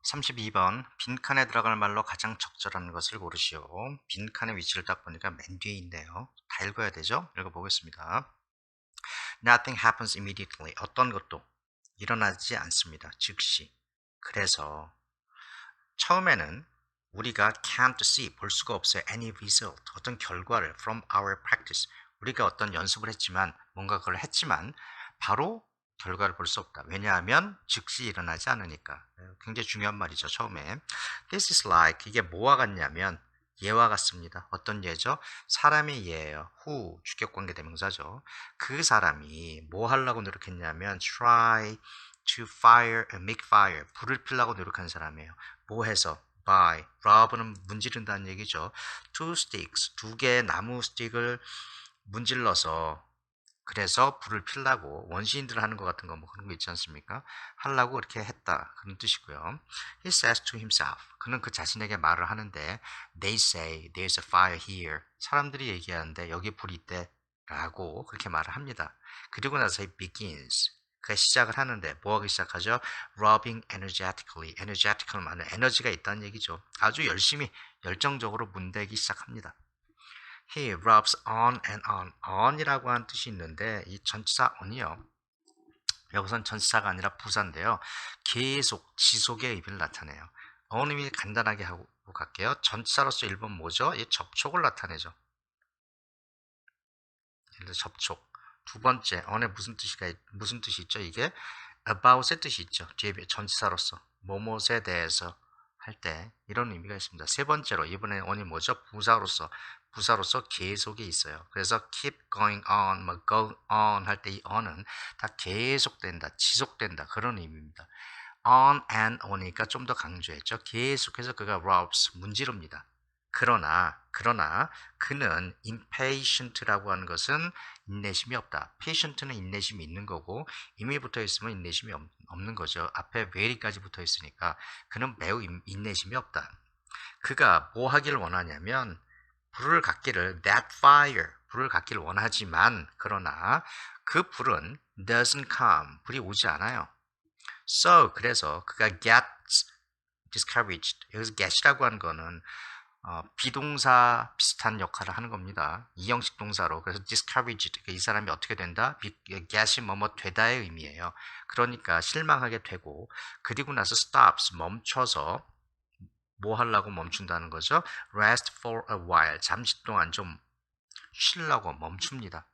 (32번) 빈칸에 들어갈 말로 가장 적절한 것을 고르시오. 빈칸의 위치를 딱 보니까 맨 뒤에 있네요. 다 읽어야 되죠? 읽어보겠습니다. Nothing happens immediately. 어떤 것도 일어나지 않습니다. 즉시. 그래서 처음에는 우리가 can't see, 볼 수가 없어요. any result, 어떤 결과를 from our practice. 우리가 어떤 연습을 했지만, 뭔가 그걸 했지만 바로 결과를 볼 수 없다. 왜냐하면 즉시 일어나지 않으니까. 굉장히 중요한 말이죠. 처음에 This is like, 이게 뭐와 같냐면 예와 같습니다. 어떤 예죠? 사람의 예예요. who, 주격관계 대명사죠. 그 사람이 뭐 하려고 노력했냐면 try to fire, make fire, 불을 피려고 노력한 사람이에요. 뭐 해서? by, rob는 문지른다는 얘기죠. two sticks, 두 개의 나무 스틱을 문질러서, 그래서 불을 피려고, 원시인들 하는 것 같은 거 뭐 그런 거 있지 않습니까? 하려고 이렇게 했다, 그런 뜻이고요. He says to himself, 그는 그 자신에게 말을 하는데 They say there's a fire here, 사람들이 얘기하는데 여기 불이 있대 라고 그렇게 말을 합니다. 그리고 나서 he begins, 그가 시작을 하는데 뭐 하기 시작하죠? Rubbing energetically, energetically 말은 에너지가 있다는 얘기죠. 아주 열심히 열정적으로 문대기 시작합니다. He rubs on and on이라고 하는 뜻이 있는데 이 전치사 on이요, 여기선 전치사가 아니라 부사인데요, 계속 지속의 의미를 나타내요. on이 간단하게 하고 갈게요. 전치사로서 1번 뭐죠? 이 접촉을 나타내죠. 예를 들어 접촉. 두 번째 on에 무슨 뜻이 있죠? 이게 about의 뜻이 있죠. 뒤에 전치사로서 뭐뭐에 대해서 할 때 이런 의미가 있습니다. 세 번째로 이번에 on이 뭐죠? 부사로서 계속이 있어요. 그래서 keep going on, 뭐 go on 할 때 이 on은 다 계속된다, 지속된다, 그런 의미입니다. on and on이니까 좀 더 강조했죠. 계속해서 그가 rubs, 문지릅니다. 그러나 그는 impatient라고 하는 것은 인내심이 없다. patient는 인내심이 있는 거고, 이미 붙어 있으면 인내심이 없는 거죠. 앞에 very까지 붙어 있으니까 그는 매우 인내심이 없다. 그가 뭐 하기를 원하냐면 불을 갖기를, that fire, 불을 갖기를 원하지만, 그러나 그 불은 doesn't come, 불이 오지 않아요. So, 그래서 그가 gets discouraged, 여기서 get이라고 하는 거는 비동사 비슷한 역할을 하는 겁니다. 이형식 동사로. 그래서 discouraged, 이 사람이 어떻게 된다? get이 뭐뭐 되다의 의미예요. 그러니까 실망하게 되고, 그리고 나서 stops, 멈춰서 뭐 하려고 멈춘다는 거죠? rest for a while, 잠시 동안 좀 쉬려고 멈춥니다.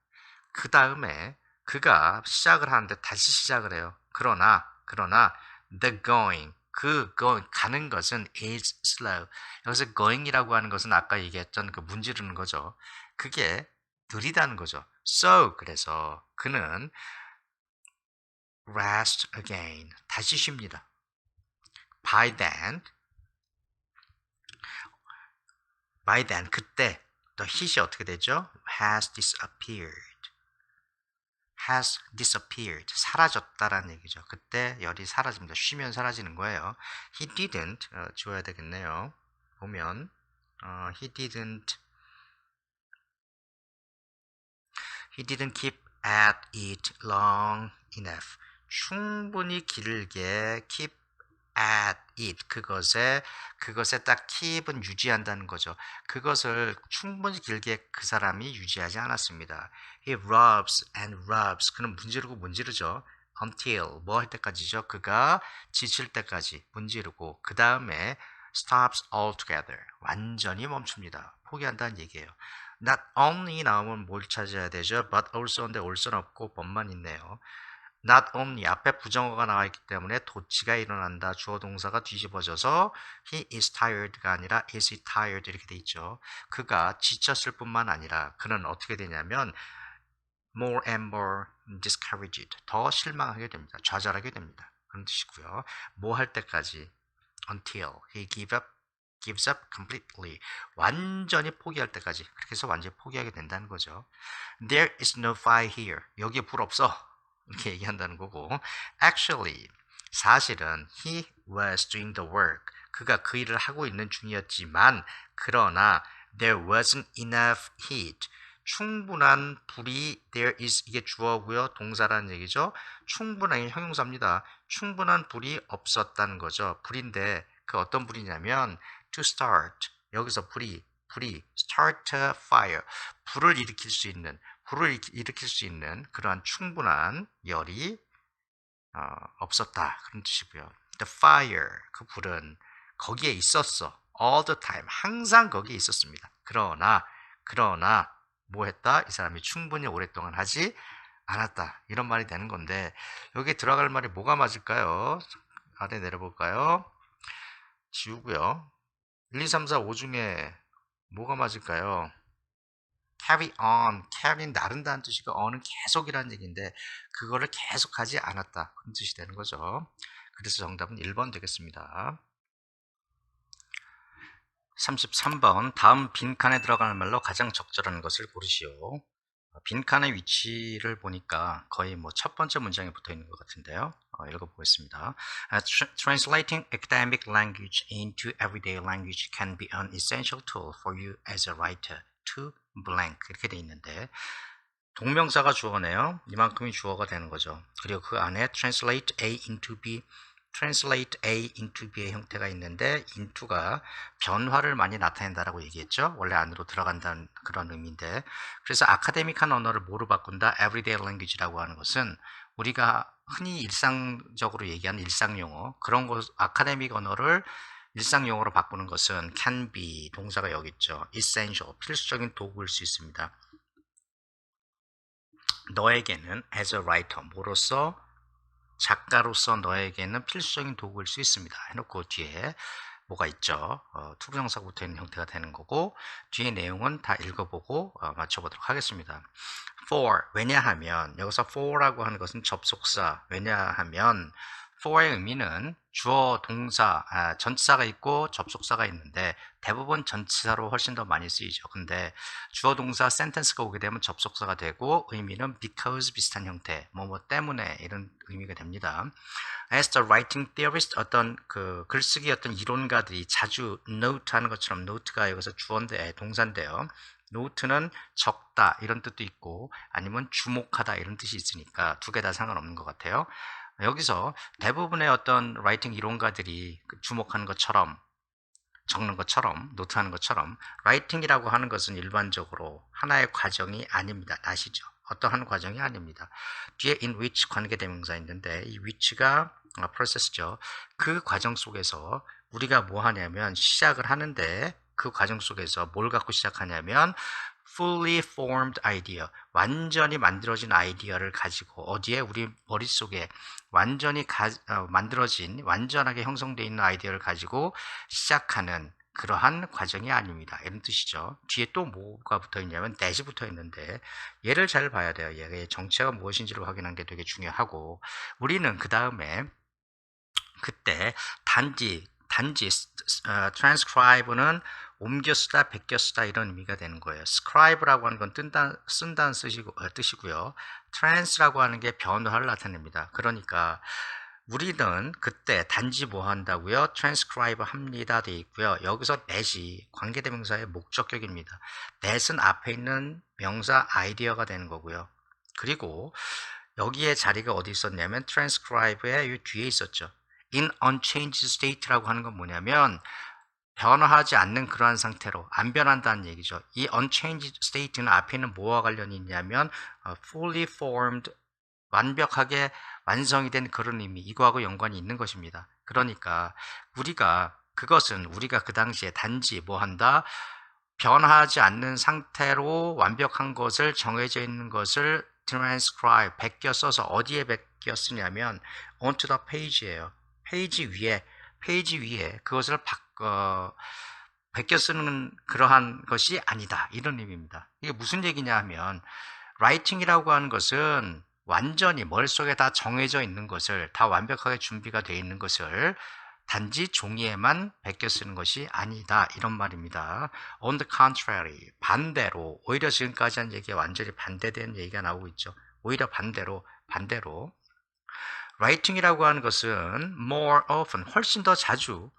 그 다음에 그가 시작을 하는데 다시 시작을 해요. 그러나 the going, 가는 것은 is slow. 여기서 going이라고 하는 것은 아까 얘기했던 그 문지르는 거죠. 그게 느리다는 거죠. So, 그래서 그는 rest again, 다시 쉽니다. By then, 그때 the heat이 어떻게 되죠? has disappeared, 사라졌다라는 얘기죠. 그때 열이 사라집니다. 쉬면 사라지는 거예요. He didn't, 지워야 되겠네요. 보면 he didn't keep at it long enough. 충분히 길게 keep at it, 그것에 딱 keep은 유지한다는 거죠. 그것을 충분히 길게 그 사람이 유지하지 않았습니다. He rubs and rubs, 그는 문지르죠. until, 뭐 할 때까지죠? 그가 지칠 때까지 문지르고, 그 다음에 stops altogether, 완전히 멈춥니다. 포기한다는 얘기예요. Not only 나오면 뭘 찾아야 되죠? But also인데 also는 없고 but만 있네요. Not only, 앞에 부정어가 나와 있기 때문에 도치가 일어난다. 주어 동사가 뒤집어져서 he is tired가 아니라 is he tired 이렇게 돼 있죠. 그가 지쳤을 뿐만 아니라 그는 어떻게 되냐면 more and more discouraged, 더 실망하게 됩니다. 좌절하게 됩니다. 그런 뜻이고요. 뭐 할 때까지? Until he gives up completely, 완전히 포기할 때까지. 그렇게 해서 완전히 포기하게 된다는 거죠. There is no fire here, 여기에 불 없어, 이렇게 얘기한다는 거고, actually, 사실은 he was doing the work, 그가 그 일을 하고 있는 중이었지만, 그러나 there wasn't enough heat, 충분한 불이 there is 이게 주어고요. 동사라는 얘기죠. 충분한 형용사입니다. 충분한 불이 없었다는 거죠. 불인데 그 어떤 불이냐면 to start 여기서 불이 start a fire 불을 일으킬 수 있는 그러한 충분한 열이 없었다 그런 뜻이고요. The fire 그 불은 거기에 있었어. All the time 항상 거기에 있었습니다. 그러나 뭐 했다? 이 사람이 충분히 오랫동안 하지 않았다. 이런 말이 되는 건데 여기에 들어갈 말이 뭐가 맞을까요? 아래 내려볼까요? 지우고요. 1, 2, 3, 4, 5 중에 뭐가 맞을까요? carry on, carry는 나른다는 뜻이고 on은 계속이라는 얘기인데 그거를 계속하지 않았다. 그런 뜻이 되는 거죠. 그래서 정답은 1번 되겠습니다. 33번 다음 빈칸에 들어가는 말로 가장 적절한 것을 고르시오. 빈칸의 위치를 보니까 거의 뭐 첫 번째 문장에 붙어 있는 것 같은데요. 읽어보겠습니다. Translating academic language into everyday language can be an essential tool for you as a writer to blank 이렇게 돼 있는데 동명사가 주어네요. 이만큼이 주어가 되는 거죠. 그리고 그 안에 translate A into B 의 형태가 있는데 into가 변화를 많이 나타낸다라고 얘기했죠. 원래 안으로 들어간다는 그런 의미인데 그래서 아카데믹한 언어를 뭐로 바꾼다? everyday language라고 하는 것은 우리가 흔히 일상적으로 얘기하는 일상용어 그런 것 아카데믹 언어를 일상용어로 바꾸는 것은 can be 동사가 여기 있죠. essential 필수적인 도구일 수 있습니다. 너에게는 as a writer 뭐로서 작가로서 너에게는 필수적인 도구일 수 있습니다. 해놓고 뒤에 뭐가 있죠? 투부정사가 붙어 있는 형태가 되는 거고 뒤에 내용은 다 읽어보고 맞춰보도록 하겠습니다. for 왜냐하면 여기서 for라고 하는 것은 접속사 왜냐하면 for의 의미는 주어, 동사, 전치사가 있고 접속사가 있는데 대부분 전치사로 훨씬 더 많이 쓰이죠. 근데 주어, 동사, 센텐스가 오게 되면 접속사가 되고 의미는 because 비슷한 형태, 뭐 때문에 이런 의미가 됩니다. As the writing theorist 어떤 그 글쓰기 어떤 이론가들이 자주 note 하는 것처럼 note가 여기서 주어인데 동사인데요. note는 적다 이런 뜻도 있고 아니면 주목하다 이런 뜻이 있으니까 두 개 다 상관없는 것 같아요. 여기서 대부분의 어떤 라이팅 이론가들이 주목하는 것처럼 적는 것처럼 노트하는 것처럼 라이팅이라고 하는 것은 일반적으로 하나의 과정이 아닙니다. 아시죠? 어떠한 과정이 아닙니다. 뒤에 in which 관계대명사 있는데 이 which가 process죠. 그 과정 속에서 우리가 뭐 하냐면 시작을 하는데 그 과정 속에서 뭘 갖고 시작하냐면 fully formed idea, 완전히 만들어진 아이디어를 가지고 어디에 우리 머릿속에 완전히 만들어진 완전하게 형성되어 있는 아이디어를 가지고 시작하는 그러한 과정이 아닙니다. 이런 뜻이죠. 뒤에 또 뭐가 붙어 있냐면 that이 붙어 있는데 얘를 잘 봐야 돼요. 얘의 정체가 무엇인지를 확인하는 게 되게 중요하고 우리는 그 다음에 그때 단지 transcribe는 옮겨 쓰다, 베껴 쓰다 이런 의미가 되는 거예요. scribe라고 하는 건 쓴다는 뜻이고요. trans라고 하는 게 변화를 나타냅니다. 그러니까 우리는 그때 단지 뭐 한다고요? transcribe 합니다 돼 있고요. 여기서 that이 관계대명사의 목적격입니다. that은 앞에 있는 명사 아이디어가 되는 거고요. 그리고 여기에 자리가 어디 있었냐면 transcribe의 이 뒤에 있었죠. in unchanged state라고 하는 건 뭐냐면 변화하지 않는 그러한 상태로 안 변한다는 얘기죠. 이 unchanged state는 앞에 있는 뭐와 관련이 있냐면 fully formed 완벽하게 완성이 된 그런 의미 이거하고 연관이 있는 것입니다. 그러니까 그것은 우리가 그 당시에 단지 뭐 한다 변화하지 않는 상태로 완벽한 것을 정해져 있는 것을 transcribe 베껴 써서 어디에 베껴 쓰냐면 onto the page예요. 페이지 위에 그것을 베껴 쓰는 그러한 것이 아니다. 이런 의미입니다. 이게 무슨 얘기냐 하면 writing이라고 하는 것은 완전히 머릿속에 다 정해져 있는 것을 다 완벽하게 준비가 되어 있는 것을 단지 종이에만 베껴 쓰는 것이 아니다. 이런 말입니다. On the contrary, 반대로 오히려 지금까지 한 얘기에 완전히 반대되는 얘기가 나오고 있죠. 오히려 반대로 writing이라고 하는 것은 more often 훨씬 더 자주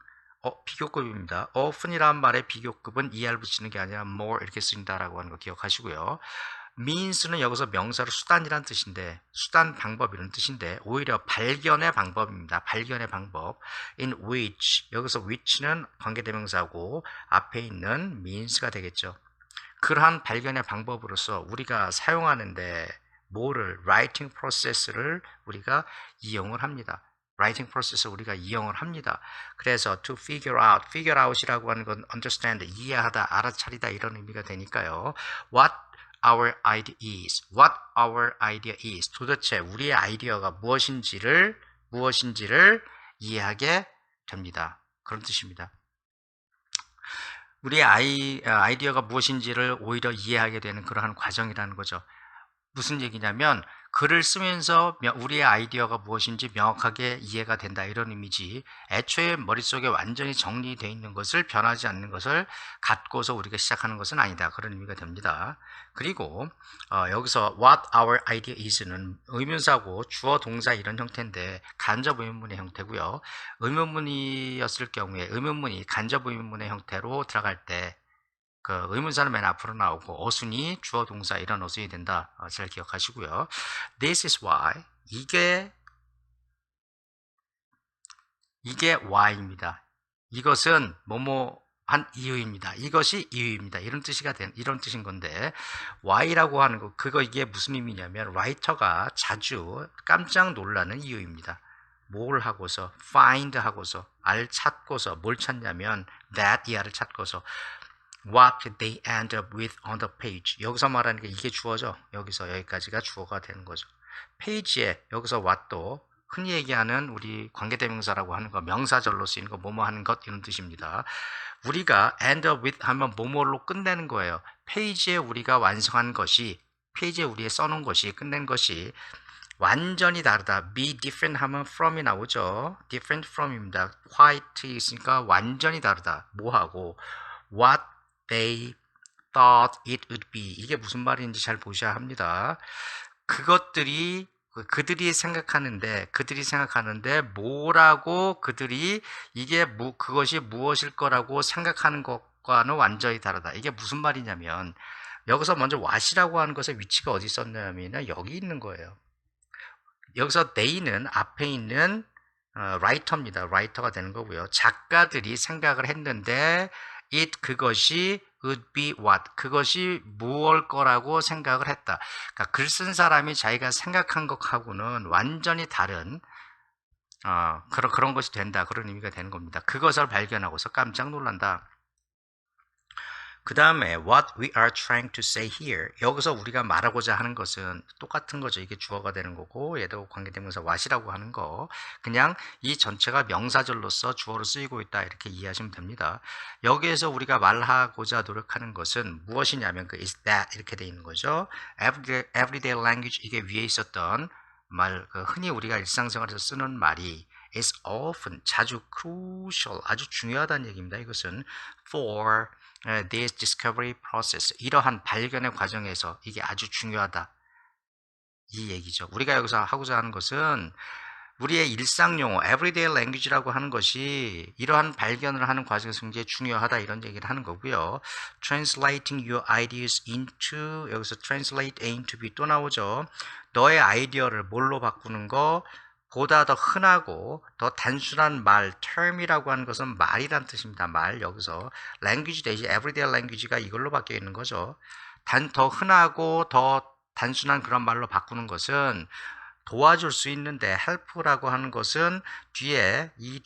비교급입니다. often이라는 말의 비교급은 er 붙이는 게 아니라 more 이렇게 쓰인다라고 하는 거 기억하시고요. means는 여기서 명사로 수단이란 뜻인데, 수단 방법 이런 뜻인데, 오히려 발견의 방법입니다. 발견의 방법. in which, 여기서 which는 관계대명사고 앞에 있는 means가 되겠죠. 그러한 발견의 방법으로서 우리가 사용하는데 뭐를 writing process를 우리가 이용을 합니다. writing process 우리가 이용을 합니다. 그래서 to figure out이라고 하는 건 understand, 이해하다, 알아차리다 이런 의미가 되니까요. what our idea is, 도대체 우리의 아이디어가 무엇인지를 이해하게 됩니다. 그런 뜻입니다. 우리의 아이디어가 무엇인지를 오히려 이해하게 되는 그러한 과정이라는 거죠. 무슨 얘기냐면 글을 쓰면서 우리의 아이디어가 무엇인지 명확하게 이해가 된다 이런 의미지, 애초에 머릿속에 완전히 정리되어 있는 것을, 변하지 않는 것을 갖고서 우리가 시작하는 것은 아니다 그런 의미가 됩니다. 그리고 여기서 what our idea is는 의문사고 주어 동사 이런 형태인데 간접 의문문의 형태고요. 의문문이었을 경우에 의문문이 간접 의문문의 형태로 들어갈 때 그 의문사는 맨 앞으로 나오고 어순이 주어 동사 이런 어순이 된다. 잘 기억하시고요. This is why, 이게 why입니다. 이것은 뭐뭐 한 이유입니다. 이것이 이유입니다. 이런 뜻인 건데, why라고 하는 거, 이게 무슨 의미냐면 라이터가 자주 깜짝 놀라는 이유입니다. 뭘 하고서, find 하고서, 찾고서, 뭘 찾냐면 that, 이하를 찾고서 what they end up with on the page. 여기서 말하는 게 이게 주어죠. 여기서 여기까지가 주어가 되는 거죠. 페이지에 여기서 what도 흔히 얘기하는 우리 관계대명사라고 하는 거, 명사절로 쓰이는 거, 뭐뭐 하는 것 이런 뜻입니다. 우리가 end up with 하면 뭐뭐로 끝내는 거예요. 페이지에 우리가 완성한 것이, 페이지에 우리가 써놓은 것이, 끝낸 것이 완전히 다르다. be different 하면 from이 나오죠. different from입니다. quite 있으니까 완전히 다르다. 뭐하고 what they thought it would be. 이게 무슨 말인지 잘 보셔야 합니다. 그들이 생각하는데 뭐라고 그것이 무엇일 거라고 생각하는 것과는 완전히 다르다. 이게 무슨 말이냐면 여기서 먼저 what이라고 하는 것의 위치가 어디 있었냐면 여기 있는 거예요. 여기서 they는 앞에 있는 라이터입니다. 라이터가 되는 거고요. 작가들이 생각을 했는데 그것이 would be what, 그것이 무엇일 거라고 생각을 했다. 그러니까 글 쓴 사람이 자기가 생각한 것하고는 완전히 다른 그런 것이 된다. 그런 의미가 되는 겁니다. 그것을 발견하고서 깜짝 놀란다. 그 다음에 what we are trying to say here, 여기서 우리가 말하고자 하는 것은 똑같은 거죠. 이게 주어가 되는 거고 얘도 관계대명사 what이라고 하는 거, 그냥 이 전체가 명사절로서 주어로 쓰이고 있다 이렇게 이해하시면 됩니다. 여기에서 우리가 말하고자 노력하는 것은 무엇이냐면 is that 이렇게 돼 있는 거죠. everyday language, 이게 위에 있었던 말, 흔히 우리가 일상생활에서 쓰는 말이 is often, 자주 crucial, 아주 중요하다는 얘기입니다. 이것은 for this discovery process, 이러한 발견의 과정에서 이게 아주 중요하다 이 얘기죠. 우리가 여기서 하고자 하는 것은 우리의 일상용어 everyday language라고 하는 것이 이러한 발견을 하는 과정에서 굉장히 중요하다 이런 얘기를 하는 거고요. translating your ideas into, 여기서 translate A into B 또 나오죠. 너의 아이디어를 뭘로 바꾸는 거, 보다 더 흔하고 더 단순한 말, term이라고 하는 것은 말이란 뜻입니다. 말, 여기서 language 대신 everyday language가 이걸로 바뀌어 있는 거죠. 더 흔하고 더 단순한 그런 말로 바꾸는 것은 도와줄 수 있는데, help라고 하는 것은 뒤에 이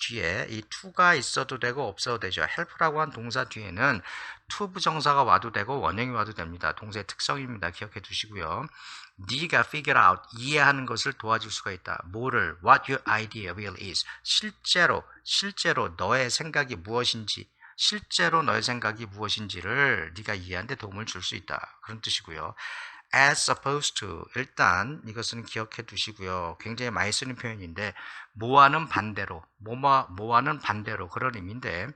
to가 있어도 되고 없어도 되죠. help라고 한 동사 뒤에는 to 부정사가 와도 되고 원형이 와도 됩니다. 동사의 특성입니다. 기억해 두시고요. 네가 figure out, 이해하는 것을 도와줄 수가 있다. 뭐를? what your idea really is. 실제로 너의 생각이 무엇인지를 네가 이해하는 데 도움을 줄 수 있다. 그런 뜻이고요. as opposed to, 일단 이것은 기억해 두시고요. 굉장히 많이 쓰는 표현인데 뭐와는 반대로 그런 의미인데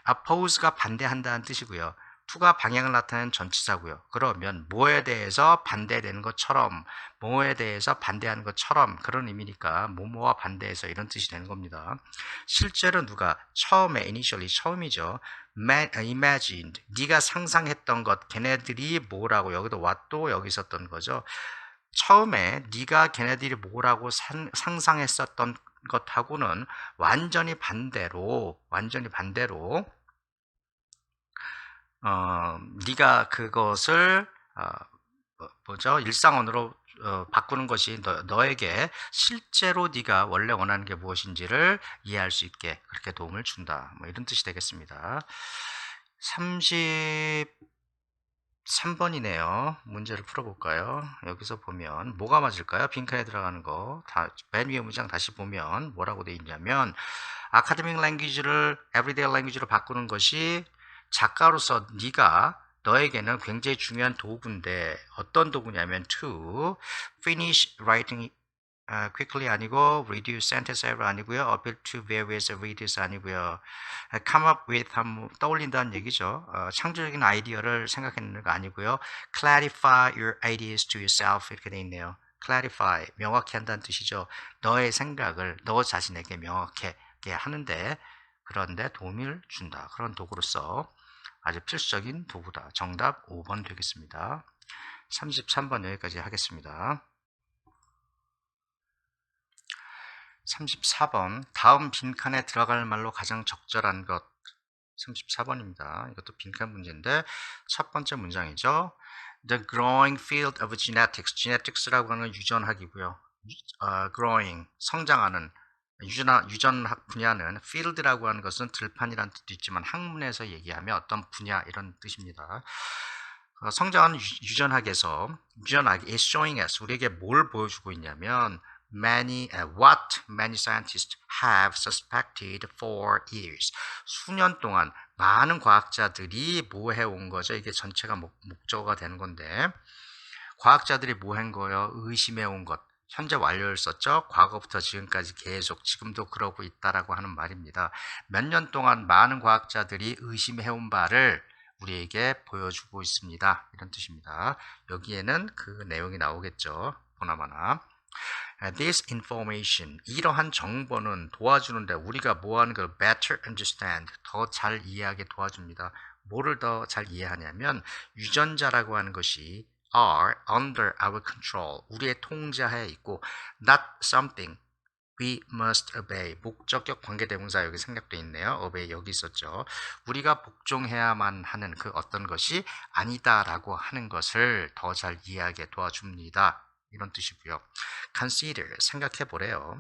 oppose가 반대한다는 뜻이고요. to가 방향을 나타내는 전치사고요. 그러면 뭐에 대해서 반대되는 것처럼, 뭐에 대해서 반대하는 것처럼 그런 의미니까 뭐뭐와 반대해서 이런 뜻이 되는 겁니다. 실제로 누가 처음에 initially 처음이죠. imagined 네가 상상했던 것 걔네들이 뭐라고 여기도 what도 여기 있었던 거죠. 처음에 네가 걔네들이 뭐라고 상상했었던 것하고는 완전히 반대로 네가 그것을 뭐죠? 일상언어로 바꾸는 것이 너에게 실제로 네가 원래 원하는 게 무엇인지를 이해할 수 있게 그렇게 도움을 준다. 뭐 이런 뜻이 되겠습니다. 33번이네요. 문제를 풀어볼까요? 여기서 보면 뭐가 맞을까요? 빈칸에 들어가는 거. 맨 위에 문장 다시 보면 뭐라고 돼 있냐면 아카데믹 랭귀지를 에브리데이 랭귀지로 바꾸는 것이 작가로서 네가 너에게는 굉장히 중요한 도구인데 어떤 도구냐면 to finish writing quickly 아니고 reduce sentence error 아니고요. appeal to various readers 아니고요. come up with 떠올린다는 얘기죠. 창조적인 아이디어를 생각해내는 거 아니고요. clarify your ideas to yourself 이렇게 돼 있네요. clarify 명확히 한다는 뜻이죠. 너의 생각을 너 자신에게 명확하게 하는데 그런데 도움을 준다. 그런 도구로서 아주 필수적인 도구다. 정답 5번 되겠습니다. 33번 여기까지 하겠습니다. 34번 다음 빈칸에 들어갈 말로 가장 적절한 것 34번입니다. 이것도 빈칸 문제인데 첫 번째 문장이죠. The growing field of genetics. genetics라고 하는 유전학이고요. growing 성장하는 유전학 분야는 field라고 하는 것은 들판이라는 뜻도 있지만 학문에서 얘기하면 어떤 분야 이런 뜻입니다. 성장하는 유전학에서 유전학이 is showing us 우리에게 뭘 보여주고 있냐면 what many scientists have suspected for years. 수년 동안 많은 과학자들이 뭐 해온 거죠? 이게 전체가 목적어가 되는 건데 과학자들이 뭐 한 거예요? 의심해온 것. 현재 완료를 썼죠? 과거부터 지금까지 계속 지금도 그러고 있다라고 하는 말입니다. 몇 년 동안 많은 과학자들이 의심해온 바를 우리에게 보여주고 있습니다. 이런 뜻입니다. 여기에는 그 내용이 나오겠죠. 보나마나. This information, 이러한 정보는 도와주는데 우리가 뭐하는 걸 better understand, 더 잘 이해하게 도와줍니다. 뭐를 더 잘 이해하냐면 유전자라고 하는 것이 are under our control, 우리의 통제하에 있고 not something we must obey, 목적격 관계대명사 여기 생략되어 있네요. obey 여기 있었죠. 우리가 복종해야만 하는 그 어떤 것이 아니다라고 하는 것을 더 잘 이해하게 도와줍니다. 이런 뜻이고요. consider, 생각해보래요.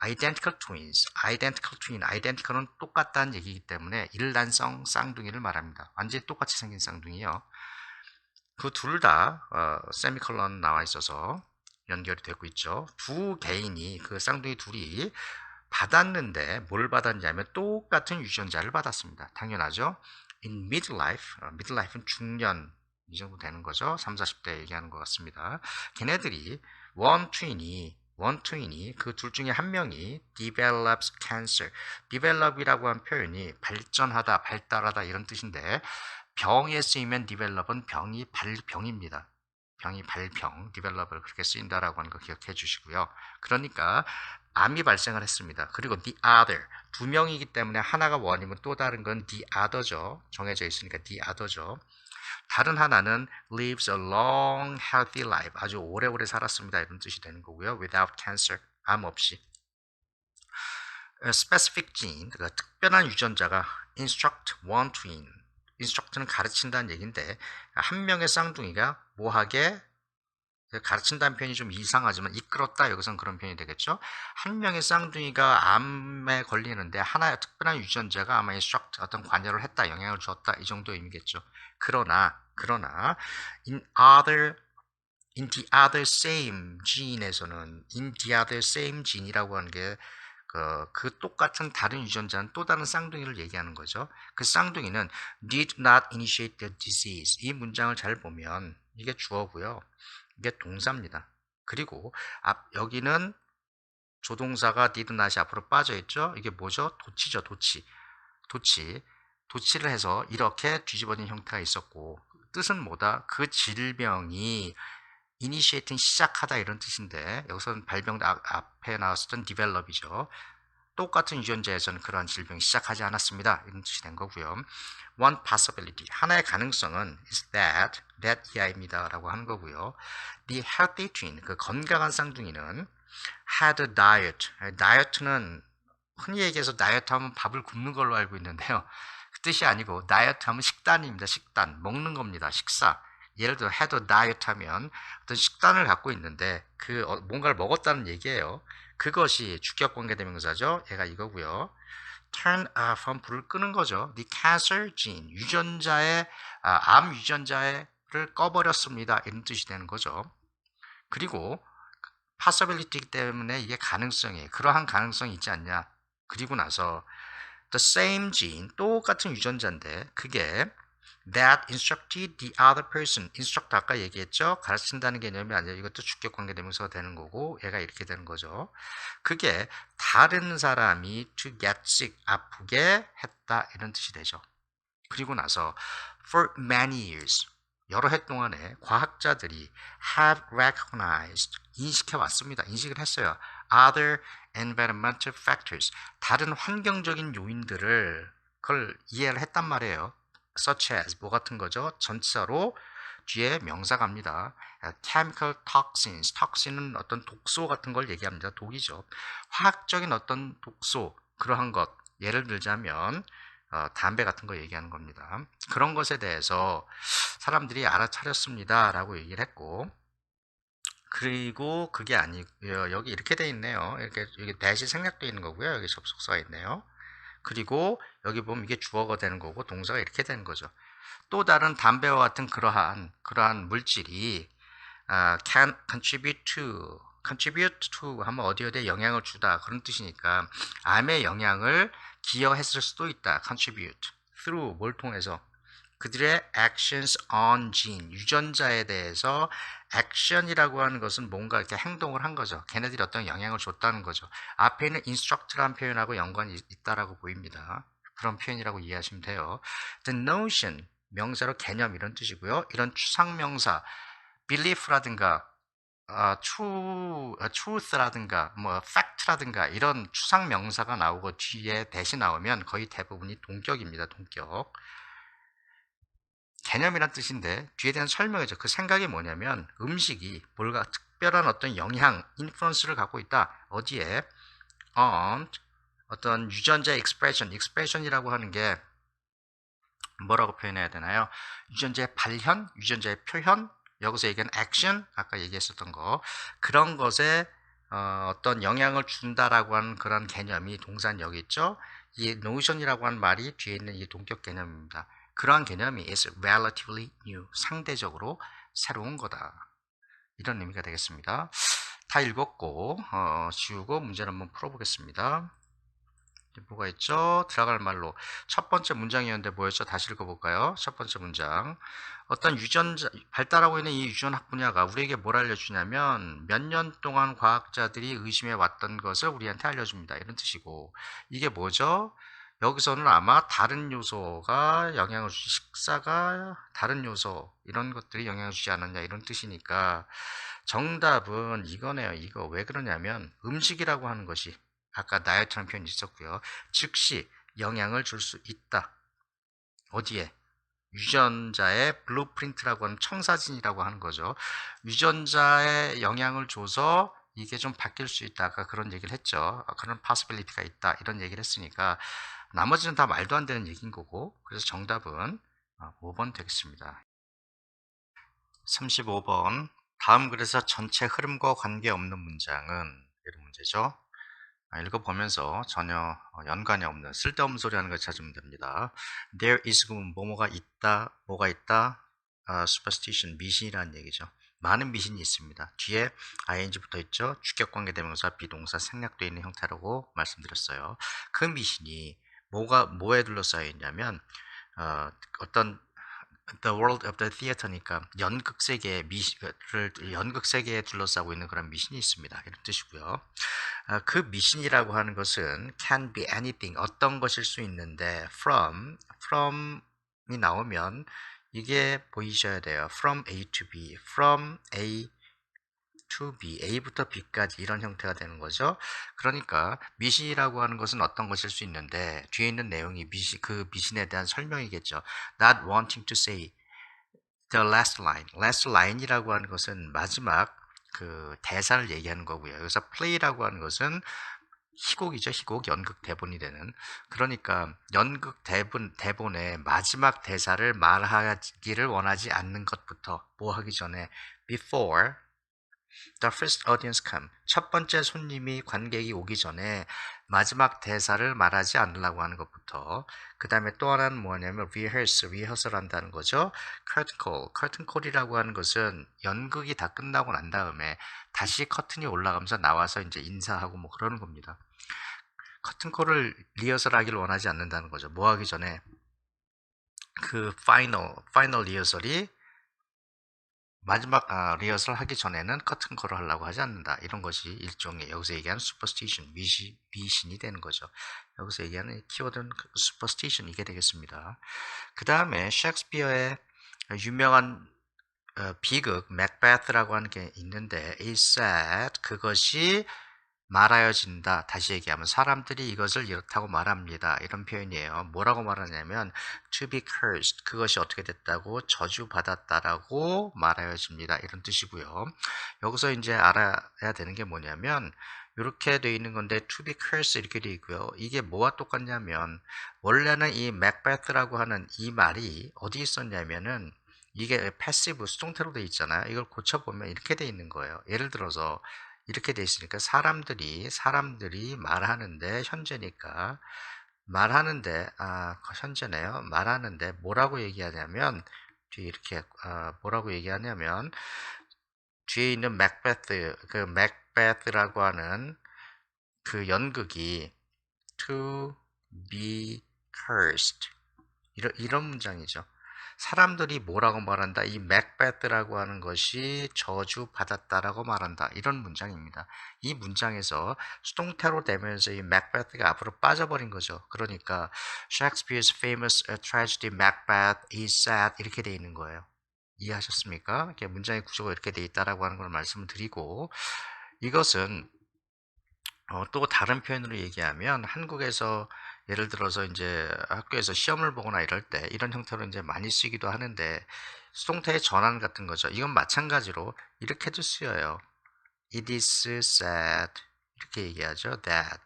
identical twins, identical twin, identical은 똑같다는 얘기이기 때문에 일란성 쌍둥이를 말합니다. 완전히 똑같이 생긴 쌍둥이요. 그 둘 다 세미콜론 나와 있어서 연결이 되고 있죠. 두 개인이 그 쌍둥이 둘이 받았는데 뭘 받았냐면 똑같은 유전자를 받았습니다. 당연하죠. in midlife, midlife는 중년 이 정도 되는 거죠. 3, 40대 얘기하는 것 같습니다. 걔네들이 one twin이 그 둘 중에 한 명이 develops cancer. develop이라고 한 표현이 발전하다, 발달하다 이런 뜻인데 병에 쓰이면 develop은 발병입니다. 병이 발병, develop을 그렇게 쓰인다라고 하는 거 기억해 주시고요. 그러니까 암이 발생을 했습니다. 그리고 the other, 두 명이기 때문에 하나가 원이면 또 다른 건 the other죠. 정해져 있으니까 the other죠. 다른 하나는 lives a long, healthy life. 아주 오래오래 살았습니다. 이런 뜻이 되는 거고요. without cancer, 암 없이. specific gene, 그러니까 특별한 유전자가 instruct one twin. instruct는 가르친다는 얘기인데 한 명의 쌍둥이가 뭐하게 가르친다는 표현이 좀 이상하지만 이끌었다 여기서는 그런 표현이 되겠죠. 한 명의 쌍둥이가 암에 걸리는데 하나의 특별한 유전자가 아마 instruct 어떤 관여를 했다 영향을 주었다 이 정도 의미겠죠. 그러나 in the other same gene에서는 in the other same gene이라고 하는 게 그 똑같은 다른 유전자는 또 다른 쌍둥이를 얘기하는 거죠. 그 쌍둥이는 did not initiate the disease. 이 문장을 잘 보면 이게 주어고요. 이게 동사입니다. 그리고 여기는 조동사가 did not이 앞으로 빠져 있죠. 이게 뭐죠? 도치죠. 도치. 도치를 해서 이렇게 뒤집어진 형태가 있었고 뜻은 뭐다? 그 질병이 이니시에이팅 시작하다 이런 뜻인데 여기서는 발병 앞에 나왔었던 develop이죠. 똑같은 유전자에서는 그러한 질병이 시작하지 않았습니다. 이런 뜻이 된 거고요. One possibility, 하나의 가능성은 is that 이하입니다 라고 하는 거고요. The healthy twin, 그 건강한 쌍둥이는 had a diet, 다이어트는 흔히 얘기해서 다이어트 하면 밥을 굶는 걸로 알고 있는데요. 그 뜻이 아니고 다이어트 하면 식단입니다. 식단, 먹는 겁니다. 식사. 예를 들어 had a diet 하면 어떤 식단을 갖고 있는데 그 뭔가를 먹었다는 얘기예요. 그것이 주격관계대명사죠. 얘가 이거고요. turn off 하면 불을 끄는 거죠. The cancer gene, 유전자의 암 유전자를 꺼버렸습니다. 이런 뜻이 되는 거죠. 그리고 possibility 때문에 이게 가능성이에요. 그러한 가능성이 있지 않냐. 그리고 나서 the same gene, 똑같은 유전자인데 그게 that instructed the other person, instruct 아까 얘기했죠. 가르친다는 개념이 아니라 이것도 주격관계대명사가 되는 거고 얘가 이렇게 되는 거죠. 그게 다른 사람이 to get sick, 아프게 했다 이런 뜻이 되죠. 그리고 나서 for many years, 여러 해 동안에 과학자들이 have recognized, 인식해 왔습니다. 인식을 했어요. other environmental factors, 다른 환경적인 요인들을 그걸 이해를 했단 말이에요. such as, 뭐 같은 거죠? 전치사로 뒤에 명사 갑니다. chemical toxins, toxin은 어떤 독소 같은 걸 얘기합니다. 독이죠. 화학적인 어떤 독소, 그러한 것, 예를 들자면 담배 같은 거 얘기하는 겁니다. 그런 것에 대해서 사람들이 알아차렸습니다 라고 얘기를 했고, 그리고 그게 아니고요. 여기 이렇게 돼 있네요. 이렇게 여기 대시 생략되어 있는 거고요. 여기 접속사가 있네요. 그리고 여기 보면 이게 주어가 되는 거고 동사가 이렇게 되는 거죠. 또 다른 담배와 같은 그러한 물질이 can contribute to 하면 어디에 영향을 주다 그런 뜻이니까 암에 영향을 기여했을 수도 있다. contribute through 뭘 통해서 그들의 actions on gene, 유전자에 대해서 action이라고 하는 것은 뭔가 이렇게 행동을 한 거죠. 걔네들이 어떤 영향을 줬다는 거죠. 앞에 있는 instruct라는 표현하고 연관이 있다라고 보입니다. 그런 표현이라고 이해하시면 돼요. The notion, 명사로 개념 이런 뜻이고요. 이런 추상명사, belief라든가 truth라든가 뭐 fact라든가 이런 추상명사가 나오고 뒤에 대시 나오면 거의 대부분이 동격입니다. 동격. 개념이란 뜻인데 뒤에 대한 설명이죠. 그 생각이 뭐냐면 음식이 뭔가 특별한 어떤 영향, 인플루언스를 갖고 있다. 어디에? on 어떤 유전자의 expression이라고 하는 게 뭐라고 표현해야 되나요? 유전자의 발현, 유전자의 표현, 여기서 얘기한 action, 아까 얘기했었던 거 그런 것에 어떤 영향을 준다라고 하는 그런 개념이 동사는 여기 있죠. 이 notion이라고 하는 말이 뒤에 있는 이 동격 개념입니다. 그러한 개념이 is relatively new, 상대적으로 새로운 거다. 이런 의미가 되겠습니다. 다 읽었고 지우고 문제를 한번 풀어보겠습니다. 뭐가 있죠? 들어갈 말로 첫 번째 문장이었는데 뭐였죠? 다시 읽어볼까요? 첫 번째 문장, 어떤 유전자 발달하고 있는 이 유전학 분야가 우리에게 뭘 알려주냐면 몇 년 동안 과학자들이 의심해 왔던 것을 우리한테 알려줍니다. 이런 뜻이고 이게 뭐죠? 여기서는 아마 다른 요소가 영향을 주지, 식사가 다른 요소 이런 것들이 영향을 주지 않았냐 이런 뜻이니까 정답은 이거네요. 이거 왜 그러냐면 음식이라고 하는 것이 아까 다이어트라는 표현이 있었고요. 즉시 영향을 줄 수 있다. 어디에? 유전자의 블루프린트라고 하는 청사진이라고 하는 거죠. 유전자에 영향을 줘서 이게 좀 바뀔 수 있다. 아까 그런 얘기를 했죠. 그런 possibility가 있다. 이런 얘기를 했으니까 나머지는 다 말도 안 되는 얘기인 거고 그래서 정답은 5번 되겠습니다. 35번 다음 글에서 전체 흐름과 관계없는 문장은 이런 문제죠. 읽어보면서 전혀 연관이 없는 쓸데없는 소리 하는 걸 찾으면 됩니다. There is 뭐뭐가 있다, 뭐가 있다, superstition, 미신이라는 얘기죠. 많은 미신이 있습니다. 뒤에 ing 붙어 있죠. 주격관계대명사, 비동사 생략되어 있는 형태라고 말씀드렸어요. 그 미신이 뭐에 둘러싸여 있냐면 어떤 The world of the theater니까 연극 세계의 연극 세계에 둘러싸고 있는 그런 미신이 있습니다. 이런 뜻이고요. 그 미신이라고 하는 것은 can be anything 어떤 것일 수 있는데 from이 나오면 이게 보이셔야 돼요. From A to B, from A to B, A부터 B까지 이런 형태가 되는 거죠. 그러니까 미신이라고 하는 것은 어떤 것일 수 있는데 뒤에 있는 내용이 그 미신에 대한 설명이겠죠. Not wanting to say the last line. last line이라고 하는 것은 마지막 그 대사를 얘기하는 거고요. 여기서 play라고 하는 것은 희곡이죠. 희곡, 연극 대본이 되는. 그러니까 연극 대본의 마지막 대사를 말하기를 원하지 않는 것부터 뭐 하기 전에 before the first audience come. 첫 번째 손님이 관객이 오기 전에 마지막 대사를 말하지 않으려고 하는 것부터 그 다음에 또 하나는 뭐냐면 rehearsal 한다는 거죠. curtain call이라고 하는 것은 연극이 다 끝나고 난 다음에 다시 커튼이 올라가면서 나와서 이제 인사하고 뭐 그러는 겁니다. 커튼 콜을 리허설 하기를 원하지 않는다는 거죠. 뭐 하기 전에 그 파이널 리허설이 마지막 리허설 하기 전에는 커튼 콜을 하려고 하지 않는다. 이런 것이 일종의 여기서 얘기하는 슈퍼스티션, 미신이 되는 거죠. 여기서 얘기하는 키워드는 슈퍼스티션 이게 되겠습니다. 그 다음에 셰익스피어의 유명한 비극 맥베스라고 하는 게 있는데 is said 그것이 말하여진다. 다시 얘기하면 사람들이 이것을 이렇다고 말합니다. 이런 표현이에요. 뭐라고 말하냐면 to be cursed. 그것이 어떻게 됐다고 저주받았다라고 말하여집니다. 이런 뜻이고요. 여기서 이제 알아야 되는 게 뭐냐면 이렇게 돼 있는 건데 to be cursed 이렇게 돼 있고요. 이게 뭐와 똑같냐면 원래는 이 맥베스라고 하는 이 말이 어디 있었냐면은 이게 패시브 수동태로 돼 있잖아요. 이걸 고쳐보면 이렇게 돼 있는 거예요. 예를 들어서 이렇게 돼 있으니까 사람들이 말하는데 현재니까 말하는데 현재네요. 말하는데 뭐라고 얘기하냐면 뒤에 이렇게 뭐라고 얘기하냐면 뒤에 있는 맥베스 그 맥베스라고 하는 그 연극이 to be cursed 이런 문장이죠. 사람들이 뭐라고 말한다? 이 맥베스라고 하는 것이 저주받았다라고 말한다. 이런 문장입니다. 이 문장에서 수동태로 되면서 이 맥베스가 앞으로 빠져버린 거죠. 그러니까 Shakespeare's famous tragedy Macbeth is sad 이렇게 돼 있는 거예요. 이해하셨습니까? 이렇게 문장의 구조가 이렇게 돼 있다라고 하는 걸 말씀을 드리고 이것은 또 다른 표현으로 얘기하면 한국에서 예를 들어서 이제 학교에서 시험을 보거나 이럴 때 이런 형태로 이제 많이 쓰기도 하는데 수동태의 전환 같은 거죠. 이건 마찬가지로 이렇게도 쓰여요. It is sad 이렇게 얘기하죠. That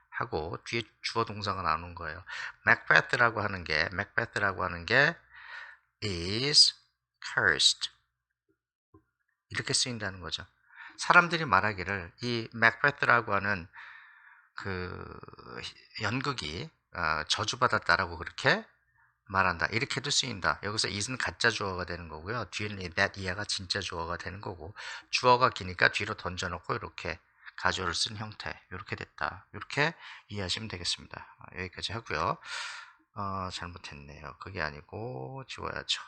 하고 뒤에 주어 동사가 나오는 거예요. Macbeth라고 하는 게 is cursed 이렇게 쓰인다는 거죠. 사람들이 말하기를 이 맥베스라고 하는 그 연극이 저주받았다라고 그렇게 말한다. 이렇게도 쓰인다. 여기서 is는 가짜 주어가 되는 거고요. 뒤에는 that 이하가 진짜 주어가 되는 거고 주어가 기니까 뒤로 던져놓고 이렇게 가주어를 쓴 형태 이렇게 됐다. 이렇게 이해하시면 되겠습니다. 여기까지 하고요. 잘못했네요. 그게 아니고 지워야죠.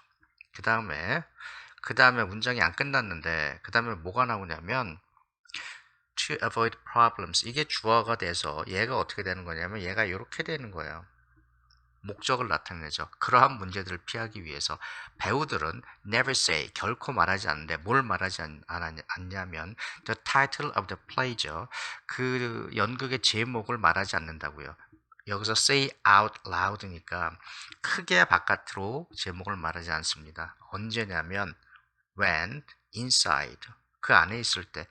그 다음에 문장이 안 끝났는데 그 다음에 뭐가 나오냐면 to avoid problems 이게 주어가 돼서 얘가 어떻게 되는 거냐면 얘가 이렇게 되는 거예요. 목적을 나타내죠. 그러한 문제들을 피하기 위해서 배우들은 never say 결코 말하지 않는데 뭘 말하지 않냐면 the title of the play죠. 그 연극의 제목을 말하지 않는다고요. 여기서 say out loud니까 크게 바깥으로 제목을 말하지 않습니다. 언제냐면 when inside 그 안에 있을 때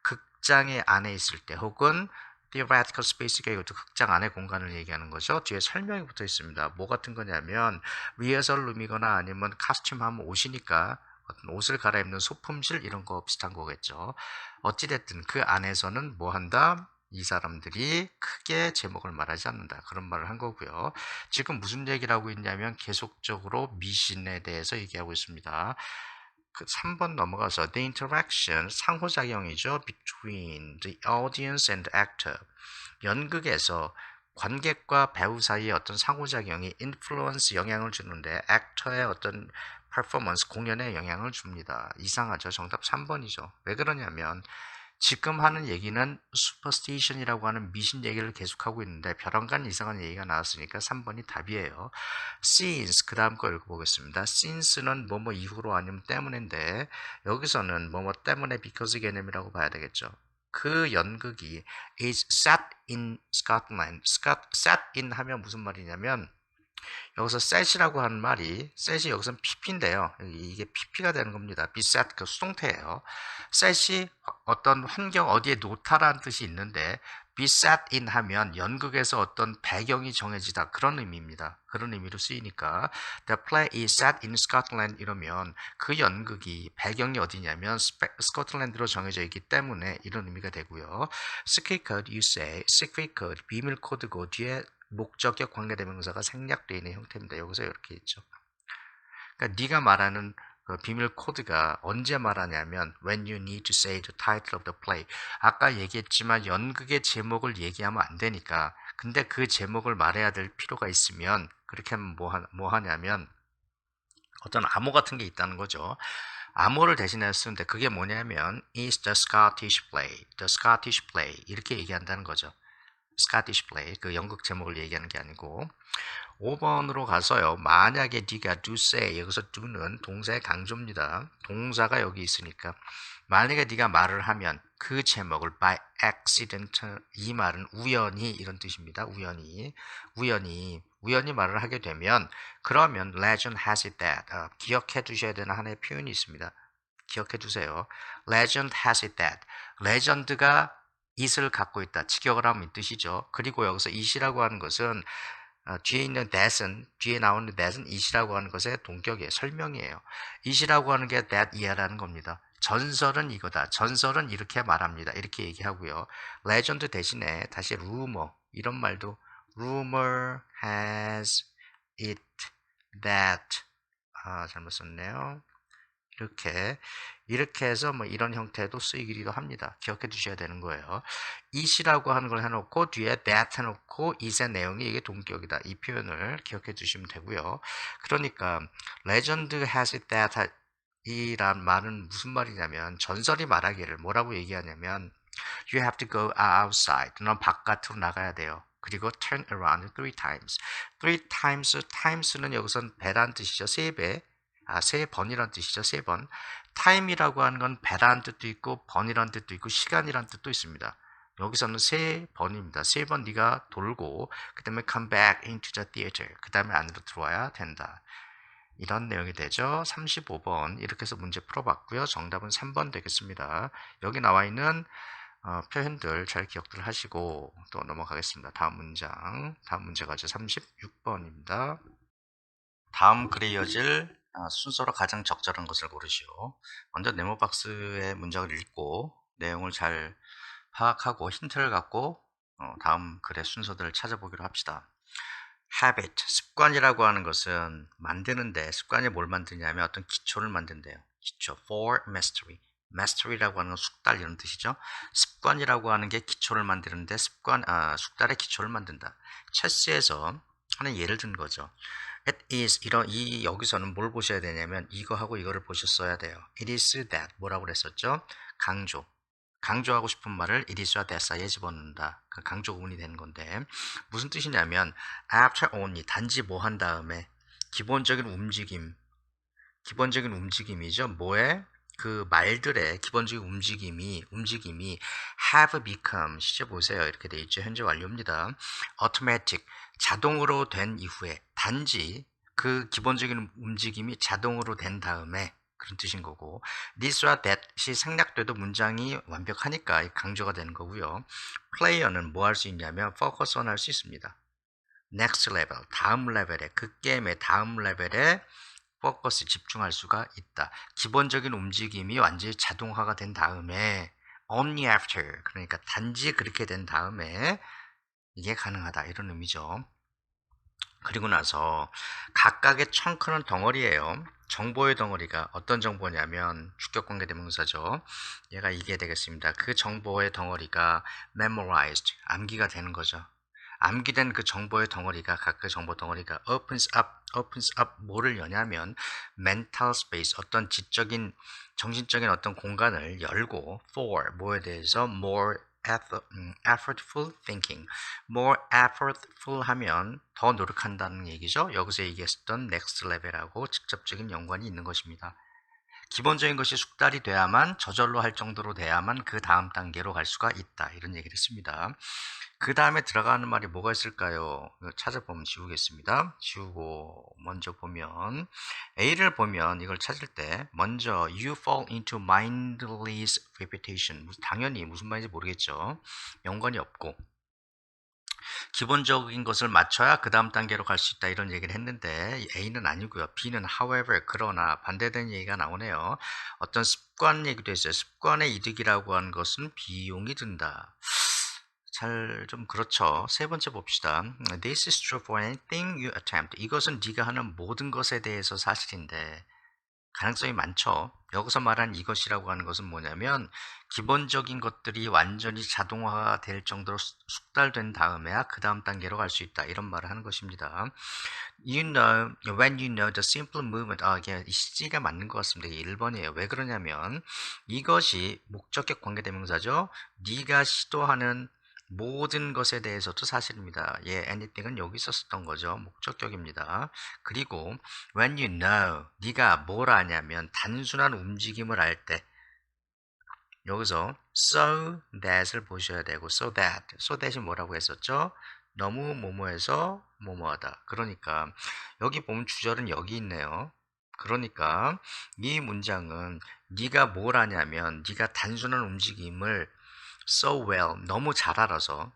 극장의 안에 있을 때 혹은 theoretical space가 이것도 극장 안의 공간을 얘기하는 거죠. 뒤에 설명이 붙어 있습니다. 뭐 같은 거냐면 리허설 룸이거나 아니면 카스튬 하면 옷이니까 어떤 옷을 갈아입는 소품실 이런 거 비슷한 거겠죠. 어찌됐든 그 안에서는 뭐 한다? 이 사람들이 크게 제목을 말하지 않는다. 그런 말을 한 거고요. 지금 무슨 얘기를 하고 있냐면 계속적으로 미신에 대해서 얘기하고 있습니다. 그 3번 넘어가서 the interaction 상호작용이죠. between the audience and the actor. 연극에서 관객과 배우 사이의 어떤 상호작용이 influence 영향을 주는데 actor의 어떤 performance, 공연에 영향을 줍니다. 이상하죠? 정답 3번이죠. 왜 그러냐면 지금 하는 얘기는 superstition이라고 하는 미신 얘기를 계속하고 있는데 벼랑간 이상한 얘기가 나왔으니까 3번이 답이에요. since, 그 다음 거 읽어보겠습니다. since는 뭐뭐 이후로 아니면 때문인데 여기서는 뭐뭐 때문에 because 개념이라고 봐야 되겠죠. 그 연극이 is set in Scotland. set in 하면 무슨 말이냐면 여기서 set이라고 하는 말이 set이 여기서는 pp인데요. 이게 pp가 되는 겁니다. be set 그 수동태예요. set이 어떤 환경 어디에 놓다라는 뜻이 있는데 be set in 하면 연극에서 어떤 배경이 정해지다 그런 의미입니다. 그런 의미로 쓰이니까 the play is set in Scotland 이러면 그 연극이 배경이 어디냐면 스코틀랜드로 정해져 있기 때문에 이런 의미가 되고요. secret code you say secret code 비밀 코드고 뒤에 목적격 관계대명사가 생략되어 있는 형태입니다. 여기서 이렇게 있죠. 그러니까 네가 말하는 그 비밀 코드가 언제 말하냐면 when you need to say the title of the play. 아까 얘기했지만 연극의 제목을 얘기하면 안 되니까 근데 그 제목을 말해야 될 필요가 있으면 그렇게 하면 뭐 하냐면 어떤 암호 같은 게 있다는 거죠. 암호를 대신해서 쓰는데 그게 뭐냐면 is the Scottish play, the Scottish play 이렇게 얘기한다는 거죠. Scottish play 그 연극 제목을 얘기하는 게 아니고 5번으로 가서요. 만약에 네가 do say 여기서 do는 동사의 강조입니다. 동사가 여기 있으니까 만약에 네가 말을 하면 그 제목을 by accident 이 말은 우연히 이런 뜻입니다. 우연히 말을 하게 되면 그러면 legend has it that 기억해 두셔야 되는 하나의 표현이 있습니다. 기억해 두세요. legend has it that 레전드가 it을 갖고 있다. 직역을 하면 이 뜻이죠. 그리고 여기서 it이라고 하는 것은 뒤에 있는 that은 뒤에 나오는 that은 it이라고 하는 것의 동격이에요. 설명이에요. it이라고 하는 게 that 이하라는 겁니다. 전설은 이거다. 전설은 이렇게 말합니다. 이렇게 얘기하고요. legend 대신에 다시 rumor 이런 말도 rumor has it that 잘못 썼네요. 이렇게 해서 뭐 이런 형태도 쓰이기도 합니다. 기억해 두셔야 되는 거예요. it이라고 하는 걸 해놓고 뒤에 that 해놓고 it의 내용이 이게 동격이다. 이 표현을 기억해 두시면 되고요. 그러니까 legend has it that 이란 말은 무슨 말이냐면 전설이 말하기를 뭐라고 얘기하냐면 you have to go outside. 넌 바깥으로 나가야 돼요. 그리고 turn around 3 times. 3 times는 여기선 배란 뜻이죠. 3배. 3번이란 뜻이죠. 3번. time이라고 하는 건 배라는 뜻도 있고 번이란 뜻도 있고 시간이란 뜻도 있습니다. 여기서는 3번입니다. 3번 네가 돌고 그 다음에 come back into the theater. 그 다음에 안으로 들어와야 된다. 이런 내용이 되죠. 35번 이렇게 해서 문제 풀어봤고요. 정답은 3번 되겠습니다. 여기 나와 있는 표현들 잘 기억들 하시고 또 넘어가겠습니다. 다음 문제가 이제 36번입니다. 다음 글에 이어질 순서로 가장 적절한 것을 고르시오. 먼저 네모박스의 문장을 읽고 내용을 잘 파악하고 힌트를 갖고 다음 글의 순서들을 찾아보기로 합시다. habit, 습관이라고 하는 것은 만드는데 습관이 뭘 만드냐면 어떤 기초를 만든대요. 기초, for mastery. mastery라고 하는 건 숙달 이런 뜻이죠. 습관이라고 하는 게 기초를 만드는데 숙달의 기초를 만든다. 체스에서 하는 예를 든 거죠. It is 여기서는 뭘 보셔야 되냐면 이거하고 이거를 보셨어야 돼요. It is that 뭐라고 그랬었죠? 강조하고 싶은 말을 it is와 that 사이에 집어넣는다. 그 강조 구문이 되는 건데 무슨 뜻이냐면 after only 단지 뭐 한 다음에 기본적인 움직임이죠. 뭐에 그 말들의 기본적인 움직임이 have become 시제 보세요. 이렇게 돼 있죠. 현재 완료입니다. automatic 자동으로 된 이후에 단지 그 기본적인 움직임이 자동으로 된 다음에 그런 뜻인 거고 this와 that이 생략돼도 문장이 완벽하니까 강조가 되는 거고요. player는 뭐 할 수 있냐면 focus on 할 수 있습니다. next level 다음 레벨에 그 게임의 다음 레벨에 포커스 집중할 수가 있다. 기본적인 움직임이 완전히 자동화가 된 다음에 only after 그러니까 단지 그렇게 된 다음에 이게 가능하다 이런 의미죠. 그리고 나서 각각의 청크는 덩어리예요. 정보의 덩어리가 어떤 정보냐면 주격관계 대명사죠. 얘가 이게 되겠습니다. 그 정보의 덩어리가 memorized 암기가 되는 거죠. 암기된 그 정보의 덩어리가 각각의 정보 덩어리가 opens up 뭐를 여냐면 mental space 어떤 지적인 정신적인 어떤 공간을 열고 for 뭐에 대해서 more effortful thinking more effortful 하면 더 노력한다는 얘기죠. 여기서 얘기했었던 next level하고 직접적인 연관이 있는 것입니다. 기본적인 것이 숙달이 돼야만 저절로 할 정도로 돼야만 그 다음 단계로 갈 수가 있다. 이런 얘기를 했습니다. 그 다음에 들어가는 말이 뭐가 있을까요? 찾아보면 지우겠습니다. 지우고 먼저 보면 A를 보면 이걸 찾을 때 먼저 you fall into mindless repetition 당연히 무슨 말인지 모르겠죠. 연관이 없고 기본적인 것을 맞춰야 그 다음 단계로 갈 수 있다 이런 얘기를 했는데 A는 아니고요. B는 however 그러나 반대되는 얘기가 나오네요. 어떤 습관 얘기도 했어요. 습관의 이득이라고 하는 것은 비용이 든다. 잘 좀 그렇죠. 세 번째 봅시다. This is true for anything you attempt. 이것은 네가 하는 모든 것에 대해서 사실인데 가능성이 많죠. 여기서 말한 이것이라고 하는 것은 뭐냐면 기본적인 것들이 완전히 자동화가 될 정도로 숙달된 다음에야 그 다음 단계로 갈 수 있다. 이런 말을 하는 것입니다. You know, when you know the simple movement. 이게 이 C가 맞는 것 같습니다. 이게 1번이에요. 왜 그러냐면 이것이 목적격 관계대명사죠. 네가 시도하는 모든 것에 대해서도 사실입니다. anything은 여기 있었던 거죠. 목적격입니다. 그리고 when you know, 네가 뭘 아냐면 단순한 움직임을 할 때 여기서 so that을 보셔야 되고 so that이 뭐라고 했었죠? 너무 뭐뭐해서 뭐뭐하다. 그러니까 여기 보면 주절은 여기 있네요. 그러니까 이 문장은 네가 뭘 하냐면 네가 단순한 움직임을 so well 너무 잘 알아서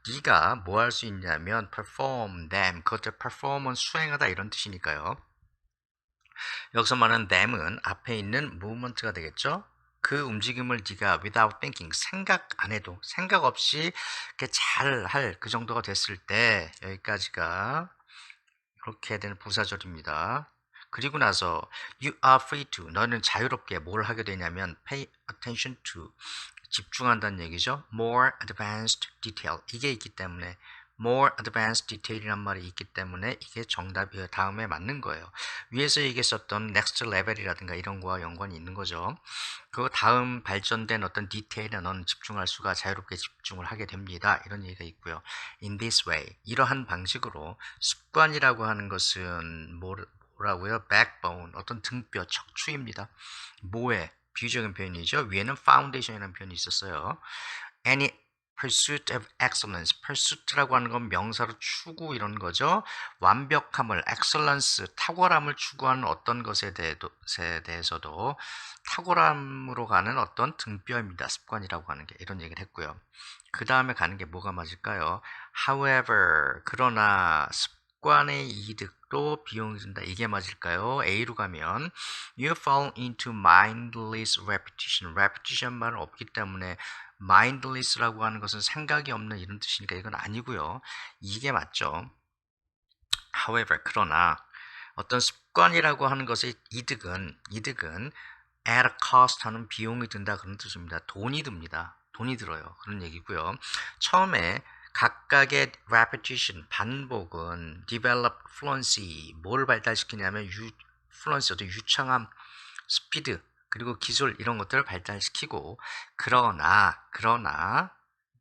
네가 뭐 할 수 있냐면 perform them 그것들 perform은 수행하다 이런 뜻이니까요. 여기서 말하는 them은 앞에 있는 movement가 되겠죠. 그 움직임을 네가 without thinking 생각 안 해도 생각 없이 이렇게 잘 할 그 정도가 됐을 때 여기까지가 그렇게 되는 부사절입니다. 그리고 나서 you are free to 너는 자유롭게 뭘 하게 되냐면 pay attention to 집중한다는 얘기죠. more advanced detail 이게 있기 때문에 more advanced detail이란 말이 있기 때문에 이게 정답이 다음에 맞는 거예요. 위에서 얘기했었던 next level이라든가 이런 거와 연관이 있는 거죠. 그 다음 발전된 어떤 디테일에 너는 집중할 수가 자유롭게 집중을 하게 됩니다. 이런 얘기가 있고요. In this way 이러한 방식으로 습관이라고 하는 것은 뭐라고요? backbone 어떤 등뼈 척추입니다. 뭐에 비유적인 표현이죠. 위에는 foundation이라는 표현이 있었어요. Any pursuit of excellence. pursuit라고 하는 건 명사로 추구 이런 거죠. 완벽함을 excellence, 탁월함을 추구하는 어떤 것에 대해서도 탁월함으로 가는 어떤 등뼈입니다. 습관이라고 하는 게 이런 얘기를 했고요. 그 다음에 가는 게 뭐가 맞을까요? However, 그러나 습관의 이득도 비용이 든다. 이게 맞을까요? A로 가면 You fall into mindless repetition. repetition 말은 없기 때문에 mindless라고 하는 것은 생각이 없는 이런 뜻이니까 이건 아니고요. 이게 맞죠. However, 그러나 어떤 습관이라고 하는 것의 이득은 at a cost 하는 비용이 든다 그런 뜻입니다. 돈이 듭니다. 돈이 들어요. 그런 얘기고요. 처음에 각각의 repetition, 반복은 develop fluency, 뭘 발달시키냐면 fluency, 어떤 유창함, 스피드, 그리고 기술 이런 것들을 발달시키고 그러나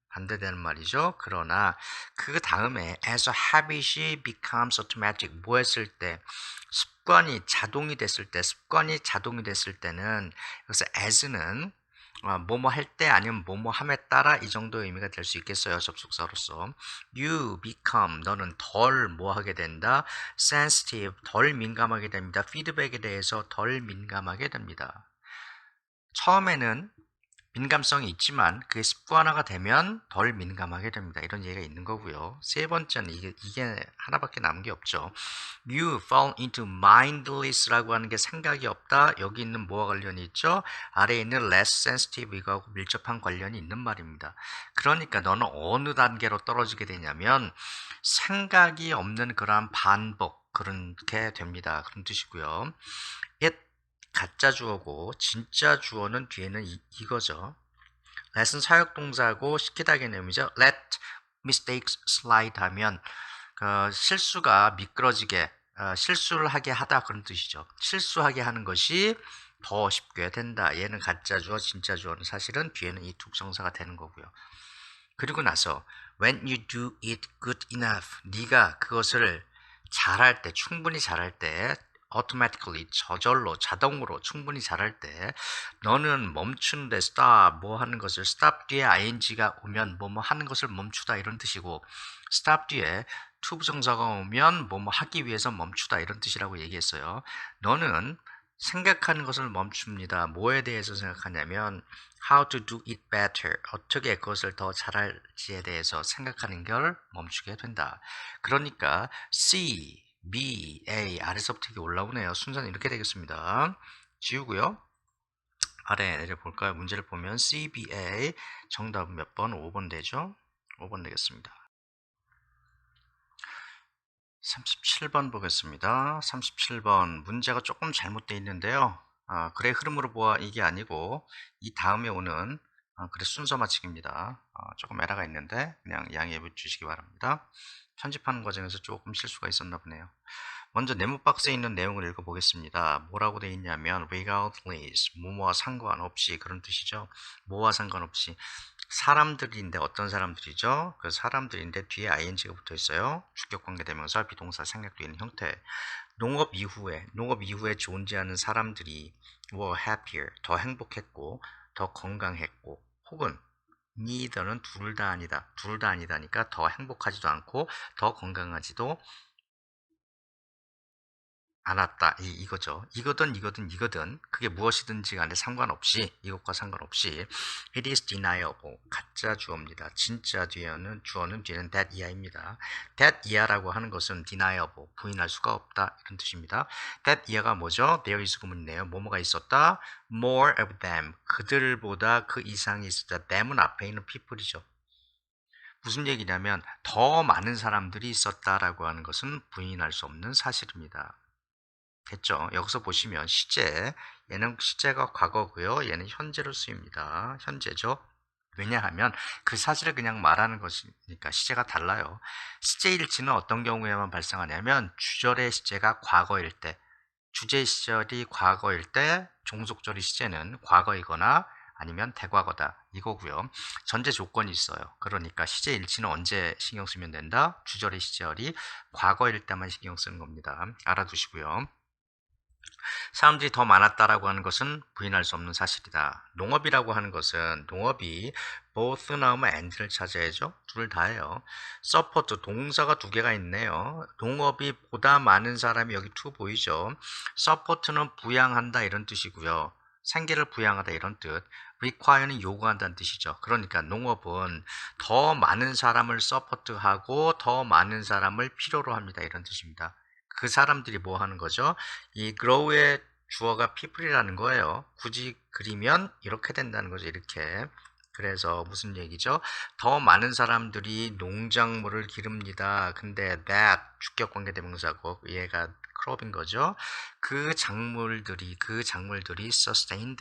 반대되는 말이죠. 그러나 그 다음에 as a habit이 becomes automatic 뭐 했을 때 습관이 자동이 됐을 때는 여기서 as는 뭐뭐 할 때 아니면 뭐뭐 함에 따라 이 정도의 의미가 될 수 있겠어요. 접속사로서 you become 너는 덜 뭐 하게 된다. sensitive 덜 민감하게 됩니다. 피드백에 대해서 덜 민감하게 됩니다. 처음에는 민감성이 있지만 그게 습관화가 되면 덜 민감하게 됩니다. 이런 얘기가 있는 거고요. 세 번째는 이게 하나밖에 남은 게 없죠. You fall into mindless라고 하는 게 생각이 없다. 여기 있는 뭐와 관련이 있죠? 아래에 있는 less sensitive 이거하고 밀접한 관련이 있는 말입니다. 그러니까 너는 어느 단계로 떨어지게 되냐면 생각이 없는 그러한 반복 그렇게 됩니다. 그런 뜻이고요. it 가짜 주어고 진짜 주어는 뒤에는 이거죠. let은 사역동사고 시키다 개념이죠. let mistakes slide 하면 실수가 미끄러지게 실수를 하게 하다 그런 뜻이죠. 실수하게 하는 것이 더 쉽게 된다. 얘는 가짜 주어, 진짜 주어는 사실은 뒤에는 이 tuk성사가 되는 거고요. 그리고 나서 when you do it good enough, 네가 그것을 잘할 때, 충분히 잘할 때, automatically 저절로 자동으로 충분히 잘할 때 너는 멈추는데 stop 뭐 하는 것을 stop 뒤에 ing가 오면 뭐뭐 하는 것을 멈추다 이런 뜻이고 stop 뒤에 to 부정사가 오면 뭐뭐 하기 위해서 멈추다 이런 뜻이라고 얘기했어요. 너는 생각하는 것을 멈춥니다. 뭐에 대해서 생각하냐면 how to do it better. 어떻게 그것을 더 잘할지에 대해서 생각하는 걸 멈추게 된다. 그러니까 C, B, A 아래서부터 이렇게 올라오네요. 순서는 이렇게 되겠습니다. 지우고요. 아래 내려볼까요? 문제를 보면 C, B, A 정답은 몇 번? 5번 되죠? 5번 되겠습니다. 37번 보겠습니다. 37번 문제가 조금 잘못되어 있는데요. 글의 흐름으로 보아 이게 아니고 이 다음에 오는 글의 순서 맞추기입니다. 조금 에러가 있는데 그냥 양해해 주시기 바랍니다. 편집하는 과정에서 조금 실수가 있었나 보네요. 먼저 네모 박스에 있는 내용을 읽어보겠습니다. 뭐라고 되어 있냐면 regardless, 뭐뭐와 상관없이 그런 뜻이죠. 뭐와 상관없이 사람들인데 어떤 사람들이죠? 그 사람들인데 뒤에 ing가 붙어 있어요. 주격관계대명사, 비동사, 생략되어 있는 형태. 농업 이후에 존재하는 사람들이 were happier, 더 행복했고, 더 건강했고, 혹은 neither는 둘 다 아니다. 둘 다 아니다니까 더 행복하지도 않고 더 건강하지도 않았다. 이거죠. 이거든 그게 무엇이든지 간에 상관없이 이것과 상관없이 it is deniable 가짜 주어입니다. 진짜 주어는 뒤에는 that 이하입니다. that 이하라고 하는 것은 deniable 부인할 수가 없다 이런 뜻입니다. that 이하가 뭐죠? there is 구문이네요. 뭐뭐가 있었다. more of them 그들보다 그 이상이 있었다. them은 앞에 있는 people이죠. 무슨 얘기냐면 더 많은 사람들이 있었다라고 하는 것은 부인할 수 없는 사실입니다. 됐죠? 여기서 보시면 얘는 시제가 과거고요. 얘는 현재로 쓰입니다. 현재죠. 왜냐하면 그 사실을 그냥 말하는 것이니까 시제가 달라요. 시제 일치는 어떤 경우에만 발생하냐면 주절의 시제가 과거일 때, 주제 시절이 과거일 때 종속절의 시제는 과거이거나 아니면 대과거다 이거고요. 전제 조건이 있어요. 그러니까 시제 일치는 언제 신경 쓰면 된다? 주절의 시절이 과거일 때만 신경 쓰는 겁니다. 알아두시고요. 사람들이 더 많았다라고 하는 것은 부인할 수 없는 사실이다. 농업이라고 하는 것은 농업이 both 나오면 and를 찾아야죠. 둘 다예요. support 동사가 두 개가 있네요. 농업이 보다 많은 사람이 여기 to 보이죠. support는 부양한다 이런 뜻이고요. 생계를 부양하다 이런 뜻. require는 요구한다는 뜻이죠. 그러니까 농업은 더 많은 사람을 서포트하고 더 많은 사람을 필요로 합니다. 이런 뜻입니다. 그 사람들이 뭐 하는 거죠? 이 grow의 주어가 people이라는 거예요. 굳이 그리면 이렇게 된다는 거죠. 이렇게. 그래서 무슨 얘기죠? 더 많은 사람들이 농작물을 기릅니다. 근데 that 주격관계대명사고 얘가 crop인 거죠. 그 작물들이 sustain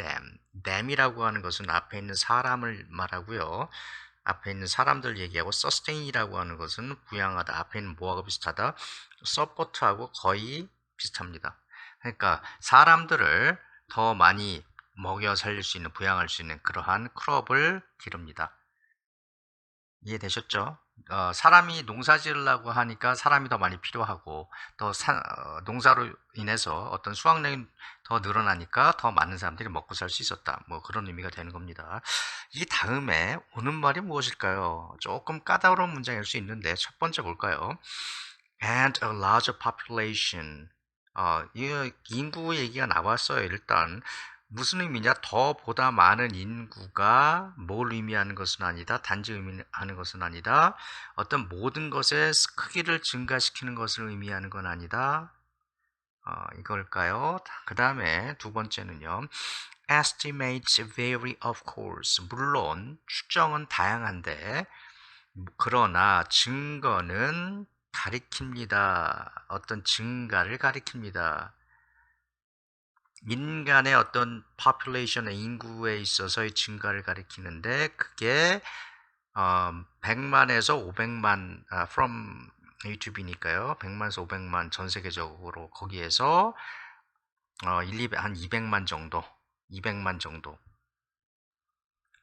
them이라고 하는 것은 앞에 있는 사람을 말하고요. 앞에 있는 사람들 얘기하고 sustain이라고 하는 것은 부양하다. 앞에 있는 뭐하고 비슷하다? support하고 거의 비슷합니다. 그러니까 사람들을 더 많이 먹여 살릴 수 있는 부양할 수 있는 그러한 크롭을 기릅니다. 이해되셨죠? 사람이 농사 지으려고 하니까 사람이 더 많이 필요하고 더 농사로 인해서 어떤 수확량이 더 늘어나니까 더 많은 사람들이 먹고 살 수 있었다. 뭐 그런 의미가 되는 겁니다. 이 다음에 오는 말이 무엇일까요? 조금 까다로운 문장일 수 있는데 첫 번째 볼까요? And a larger population. 이 인구 얘기가 나왔어요. 일단 무슨 의미냐? 더 보다 많은 인구가 뭘 의미하는 것은 아니다. 단지 의미하는 것은 아니다. 어떤 모든 것의 크기를 증가시키는 것을 의미하는 건 아니다. 이걸까요? 그 다음에 두 번째는요. Estimates vary of course. 물론 추정은 다양한데 그러나 증거는 가리킵니다. 어떤 증가를 가리킵니다. 인간의 어떤 population의 인구에 있어서의 증가를 가리키는데 그게 100만에서 500만 from A to B니까요. 100만에서 500만 전 세계적으로 거기에서 한 200만 정도, 200만 정도.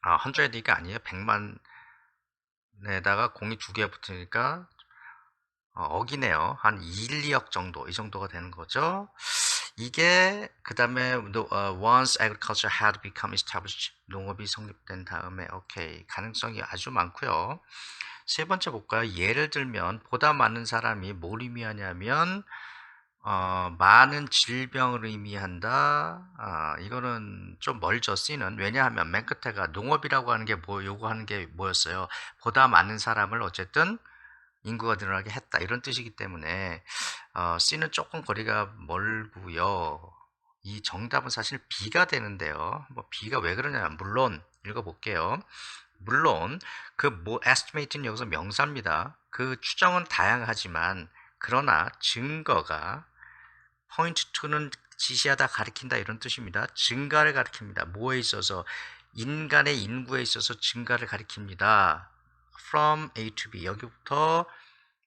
100가 아니에요. 100만에다가 공이 두 개 붙으니까 억이네요. 한 1, 2억 정도, 이 정도가 되는 거죠. 이게 그 다음에 once agriculture had become established, 농업이 성립된 다음에 오케이, 가능성이 아주 많고요. 세 번째 볼까요? 예를 들면 보다 많은 사람이 뭘 의미하냐면 많은 질병을 의미한다. 이거는 좀 멀죠, C는. 왜냐하면 맨 끝에가 농업이라고 하는 게 요구하는 게 뭐였어요? 보다 많은 사람을 어쨌든 인구가 늘어나게 했다, 이런 뜻이기 때문에 C는 조금 거리가 멀고요. 이 정답은 사실 B가 되는데요. 뭐 B가 왜 그러냐면, 물론 읽어볼게요. 물론 estimate는 여기서 명사입니다. 그 추정은 다양하지만 그러나 증거가 point to는 지시하다, 가리킨다, 이런 뜻입니다. 증가를 가리킵니다. 뭐에 있어서? 인간의 인구에 있어서 증가를 가리킵니다. from A to B, 여기부터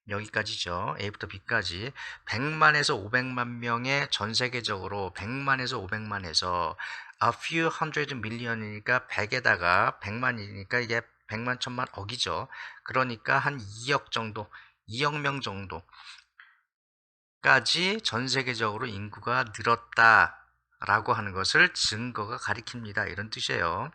여기까지죠. A부터 B까지 100만에서 500만 명의 전 세계적으로 100만에서 500만에서 a few hundred million이니까 100에다가 100만이니까 이게 100만, 천만, 억이죠. 그러니까 한 2억 정도, 2억 명 정도까지 전 세계적으로 인구가 늘었다라고 하는 것을 증거가 가리킵니다, 이런 뜻이에요.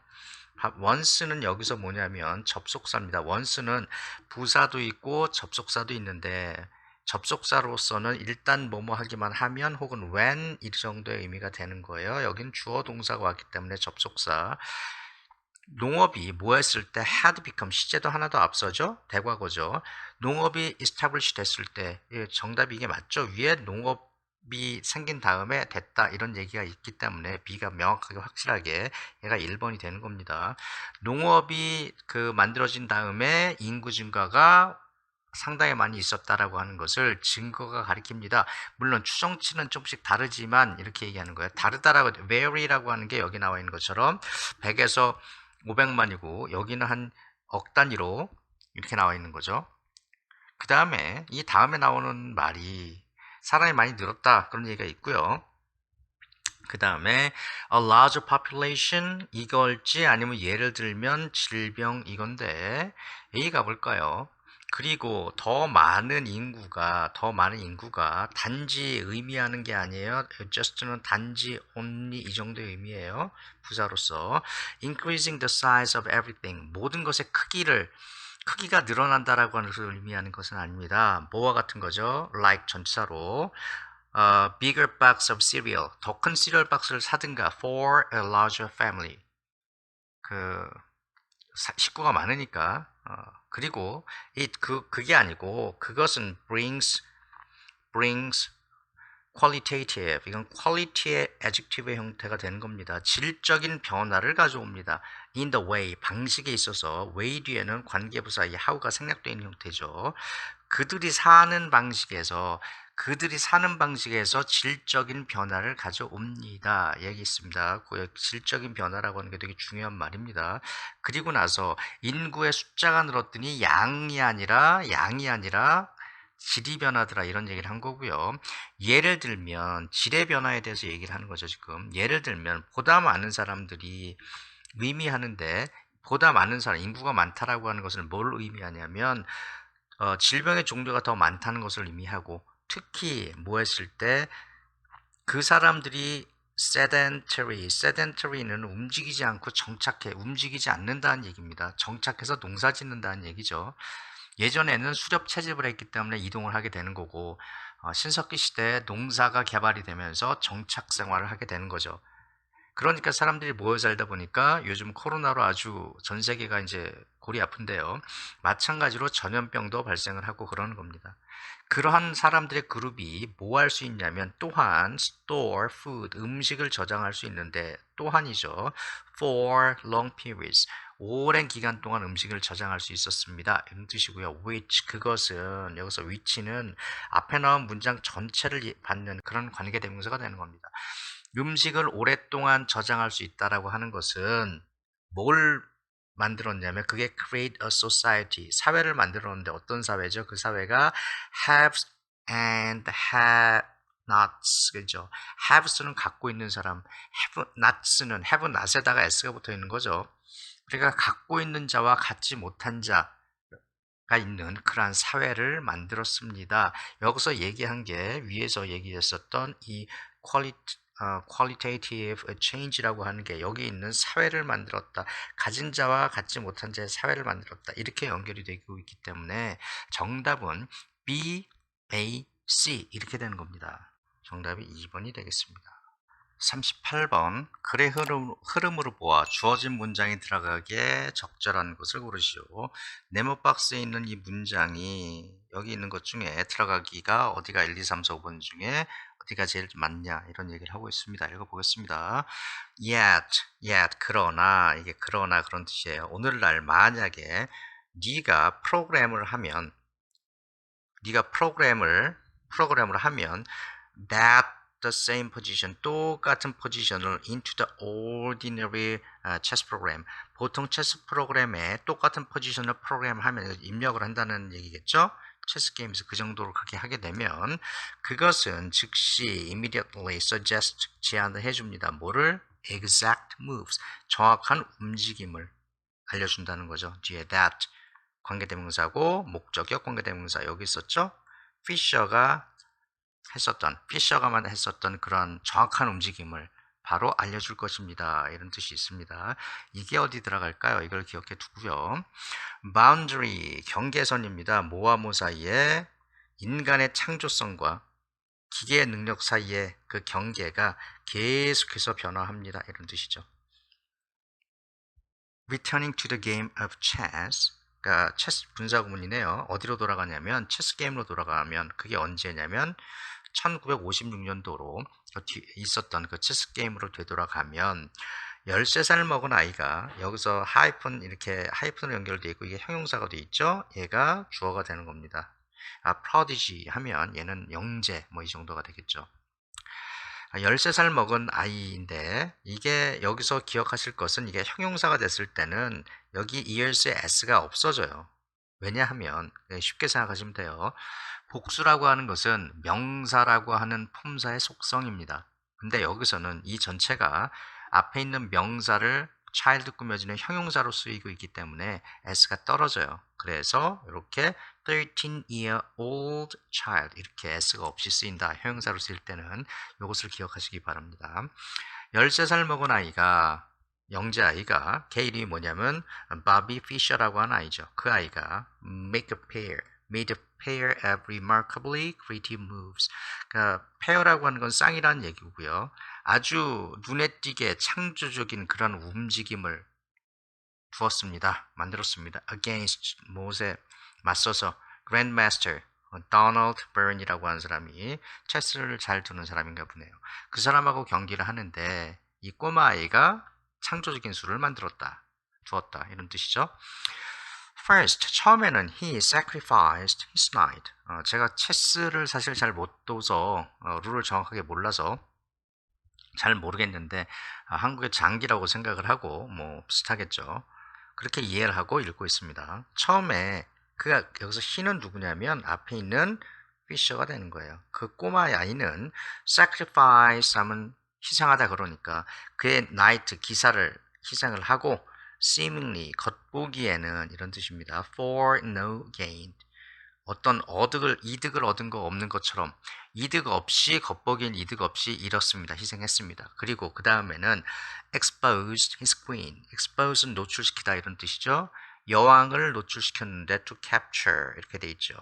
once는 여기서 뭐냐면 접속사입니다. once는 부사도 있고 접속사도 있는데, 접속사로서는 일단 뭐뭐 하기만 하면 혹은 when 이 정도의 의미가 되는 거예요. 여기는 주어 동사가 왔기 때문에 접속사. 농업이 뭐 했을 때 had become, 시제도 하나 더 앞서죠. 대과거죠. 농업이 establish 됐을 때, 정답이 이게 맞죠. 위에 농업이 생긴 다음에 됐다, 이런 얘기가 있기 때문에 B가 명확하게 확실하게 얘가 1번이 되는 겁니다. 농업이 만들어진 다음에 인구 증가가 상당히 많이 있었다라고 하는 것을 증거가 가리킵니다. 물론 추정치는 조금씩 다르지만 이렇게 얘기하는 거예요. 다르다라고, vary라고 하는 게 여기 나와 있는 것처럼 100에서 500만이고 여기는 한 억 단위로 이렇게 나와 있는 거죠. 그 다음에 이 다음에 나오는 말이 사람이 많이 늘었다, 그런 얘기가 있고요. 그 다음에 a larger population, 이걸지 아니면 예를 들면 질병, 이건데 A 가볼까요? 그리고 더 많은 인구가 단지 의미하는 게 아니에요. just는 단지, only 이 정도의 의미예요. 부사로서. increasing the size of everything, 모든 것의 크기가 늘어난다라고 하는 것을 의미하는 것은 아닙니다. 뭐와 같은 거죠? like 전치사로 bigger box of cereal, 더 큰 시리얼 박스를 사든가 for a larger family, 그 식구가 많으니까. 그리고 그게 아니고 그것은 brings qualitative, 이건 quality의 adjective의 형태가 되는 겁니다. 질적인 변화를 가져옵니다. in the way, 방식에 있어서 way 뒤에는 관계부사 이 how가 생략되어 있는 형태죠. 그들이 사는 방식에서 질적인 변화를 가져옵니다, 얘기 있습니다. 그 질적인 변화라고 하는 게 되게 중요한 말입니다. 그리고 나서 인구의 숫자가 늘었더니 양이 아니라 질이 변하더라, 이런 얘기를 한 거고요. 예를 들면 질의 변화에 대해서 얘기를 하는 거죠, 지금. 예를 들면 보다 많은 사람들이 의미하는데, 보다 많은 사람, 인구가 많다라고 하는 것을 뭘 의미하냐면 질병의 종류가 더 많다는 것을 의미하고, 특히 뭐 했을 때 그 사람들이 sedentary는 움직이지 않고 움직이지 않는다는 얘기입니다. 정착해서 농사 짓는다는 얘기죠. 예전에는 수렵 채집을 했기 때문에 이동을 하게 되는 거고, 신석기 시대에 농사가 개발이 되면서 정착 생활을 하게 되는 거죠. 그러니까 사람들이 모여 살다 보니까 요즘 코로나로 아주 전 세계가 이제 골이 아픈데요. 마찬가지로 전염병도 발생을 하고 그러는 겁니다. 그러한 사람들의 그룹이 뭐 할 수 있냐면, 또한 store food, 음식을 저장할 수 있는데, 또한이죠. for long periods, 오랜 기간 동안 음식을 저장할 수 있었습니다, 이런 뜻이고요. which, 그것은, 여기서 which는 앞에 나온 문장 전체를 받는 그런 관계대명사가 되는 겁니다. 음식을 오랫동안 저장할 수 있다라고 하는 것은 뭘 만들었냐면 그게 create a society, 사회를 만들었는데 어떤 사회죠? 그 사회가 haves and have-nots, 그죠? haves는 갖고 있는 사람, have-nots는 have-not에다가 s가 붙어 있는 거죠. 그러니까 갖고 있는 자와 갖지 못한 자가 있는 그러한 사회를 만들었습니다. 여기서 얘기한 게 위에서 얘기했었던 이 qualitative change라고 하는 게 여기 있는 사회를 만들었다. 가진 자와 갖지 못한 자의 사회를 만들었다. 이렇게 연결이 되고 있기 때문에 정답은 B, A, C 이렇게 되는 겁니다. 정답이 2번이 되겠습니다. 38번 글의 흐름으로 보아 주어진 문장이 들어가기에 적절한 것을 고르시오. 네모 박스에 있는 이 문장이 여기 있는 것 중에 들어가기가 어디가 1, 2, 3, 4, 5번 중에 어디가 제일 맞냐 이런 얘기를 하고 있습니다. 읽어보겠습니다. yet 그러나 이게 그러나 그런 뜻이에요. 오늘날 만약에 네가 프로그램을 하면 that the same position, 똑같은 포지션을 into the ordinary chess program, 보통 체스 프로그램에 똑같은 포지션을 프로그램하면 입력을 한다는 얘기겠죠. 체스 게임에서 그 정도로 그렇게 하게 되면 그것은 즉시 immediately suggest 제안을 해줍니다. 뭐를? exact moves, 정확한 움직임을 알려준다는 거죠. 뒤에 that 관계대명사고 목적격 관계대명사 여기 있었죠. 피셔가만 했었던 그런 정확한 움직임을 바로 알려줄 것입니다. 이런 뜻이 있습니다. 이게 어디 들어갈까요? 이걸 기억해 두고요. boundary, 경계선입니다. 뭐와 뭐 사이에 인간의 창조성과 기계의 능력 사이에 그 경계가 계속해서 변화합니다. 이런 뜻이죠. Returning to the game of chess, 그러니까 체스 분사구문이네요. 어디로 돌아가냐면 체스 게임으로 돌아가면 그게 언제냐면 1956년도로 있었던 그 체스 게임으로 되돌아가면 13살 먹은 아이가 여기서 하이픈으로 연결되어 있고 이게 형용사가 되어 있죠. 얘가 주어가 되는 겁니다. prodigy 하면 얘는 영재 뭐 이 정도가 되겠죠. 13살 먹은 아이인데 이게 여기서 기억하실 것은 이게 형용사가 됐을 때는 여기 years에 s가 없어져요. 왜냐하면 쉽게 생각하시면 돼요. 복수라고 하는 것은 명사라고 하는 품사의 속성입니다. 근데 여기서는 이 전체가 앞에 있는 명사를 child 꾸며지는 형용사로 쓰이고 있기 때문에 s가 떨어져요. 그래서 이렇게 13-year-old child 이렇게 s가 없이 쓰인다. 형용사로 쓰일 때는 이것을 기억하시기 바랍니다. 13살 먹은 아이가 영재 아이가 걔 이름이 뭐냐면 바비 피셔라고 하는 아이죠. 그 아이가 made a pair of remarkably creative moves. 그러니까 페어라고 하는 건 쌍이라는 얘기고요. 아주 눈에 띄게 창조적인 그런 움직임을 만들었습니다. against 못에 맞서서 grandmaster 도널드 버런이라고 하는 사람이 체스를 잘 두는 사람인가 보네요. 그 사람하고 경기를 하는데 이 꼬마 아이가 창조적인 수를 두었다 이런 뜻이죠. First, 처음에는 he sacrificed his knight. 제가 체스를 사실 잘 못 둬서 룰을 정확하게 몰라서 잘 모르겠는데 한국의 장기라고 생각을 하고 뭐 비슷하겠죠. 그렇게 이해를 하고 읽고 있습니다. 처음에 그가 여기서 he는 누구냐면 앞에 있는 피셔가 되는 거예요. 그 꼬마 아이는 sacrifice 하면 희생하다 그러니까 그의 knight 기사를 희생을 하고 seemingly 겉보기에는 이런 뜻입니다. for no gain. 어떤 이득을 얻은 거 없는 것처럼 겉보기엔 이득 없이 잃었습니다. 희생했습니다. 그리고 그 다음에는 exposed his queen. expose는 노출시키다 이런 뜻이죠. 여왕을 노출시켰는데 to capture 이렇게 돼 있죠.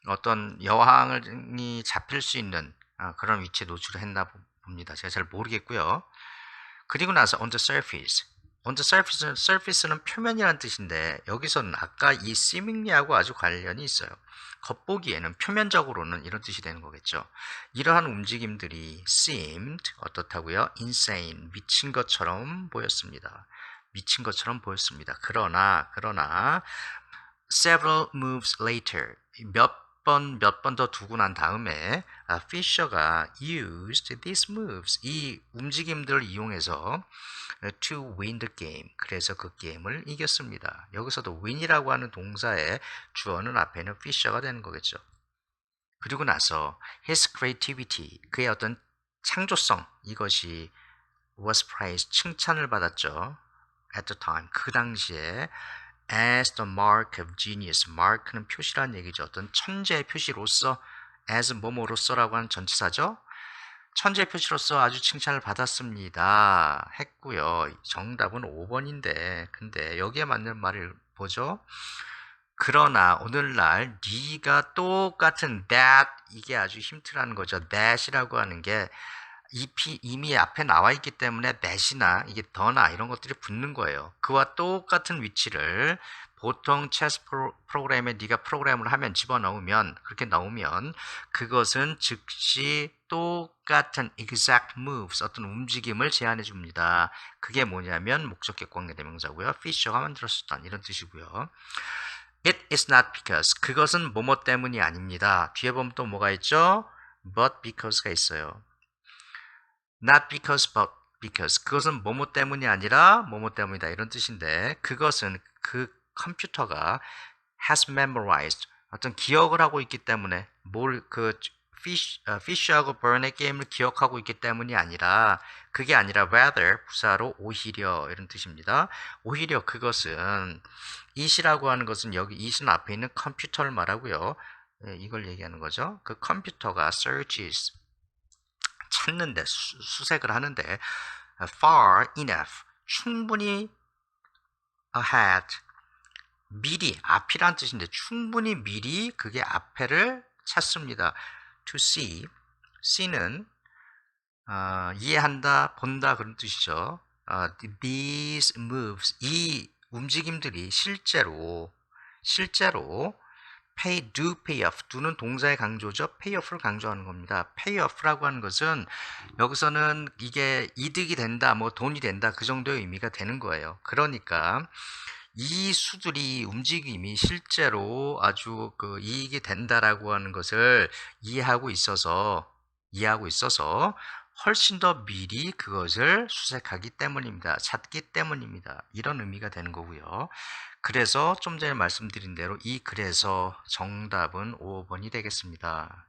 어떤 여왕이 잡힐 수 있는 그런 위치에 노출을 했나 봅니다. 제가 잘 모르겠고요. 그리고 나서 on the surface는 표면이라는 뜻인데 여기서는 아까 이 seemingly하고 아주 관련이 있어요. 겉보기에는 표면적으로는 이런 뜻이 되는 거겠죠. 이러한 움직임들이 seemed 어떻다고요? insane, 미친 것처럼 보였습니다. 그러나 several moves later, 몇 몇 번 더 두고 난 다음에 Fisher가 used these moves, 이 움직임들을 이용해서 to win the game, 그래서 그 게임을 이겼습니다. 여기서도 win이라고 하는 동사의 주어는 앞에는 Fisher가 되는 거겠죠. 그리고 나서 his creativity, 그의 어떤 창조성, 이것이 was praised, 칭찬을 받았죠. at the time, 그 당시에 as the mark of genius, mark는 표시란 얘기죠. 어떤 천재의 표시로서, as 뭐뭐로서라고 하는 전치사죠. 천재 표시로서 아주 칭찬을 받았습니다. 했고요. 정답은 5번인데, 근데 여기에 맞는 말을 보죠. 그러나 오늘날 네가 똑같은 that, 이게 아주 힌트라는 거죠. that이라고 하는 게 이미 앞에 나와 있기 때문에 that이나 이게 더나 이런 것들이 붙는 거예요. 그와 똑같은 위치를 보통 체스 프로그램에 네가 프로그램을 하면 집어넣으면, 그렇게 넣으면 그것은 즉시 똑같은 exact moves, 어떤 움직임을 제안해 줍니다. 그게 뭐냐면 목적격 관계대명사고요. Fisher가 만들었었던 이런 뜻이고요. It is not because, 그것은 뭐뭐 때문이 아닙니다. 뒤에 보면 또 뭐가 있죠? But because가 있어요. Not because, but because. 그것은 뭐뭐 때문이 아니라 뭐뭐 때문이다, 이런 뜻인데, 그것은 그 컴퓨터가 has memorized, 어떤 기억을 하고 있기 때문에, 피쉬하고 버넌의 게임을 기억하고 있기 때문이 아니라, 그게 아니라 rather, 부사로 오히려, 이런 뜻입니다. 오히려 그것은, it이라고 하는 것은 여기 it은 앞에 있는 컴퓨터를 말하고요. 이걸 얘기하는 거죠. 그 컴퓨터가 searches, 찾는데, 수색을 하는데 far enough, 충분히 ahead, 미리, 앞이란 뜻인데 충분히 미리 그게 앞에를 찾습니다. to see, see는 이해한다, 본다, 그런 뜻이죠. These moves, 이 움직임들이 실제로 do pay off, do는 동사의 강조죠. pay off를 강조하는 겁니다. pay off라고 하는 것은 여기서는 이게 이득이 된다, 뭐 돈이 된다, 그 정도의 의미가 되는 거예요. 그러니까 이 수들이, 움직임이 실제로 아주 그 이익이 된다라고 하는 것을 이해하고 있어서 훨씬 더 미리 그것을 수색하기 때문입니다. 찾기 때문입니다. 이런 의미가 되는 거고요. 그래서 좀 전에 말씀드린 대로 그래서 정답은 5번이 되겠습니다.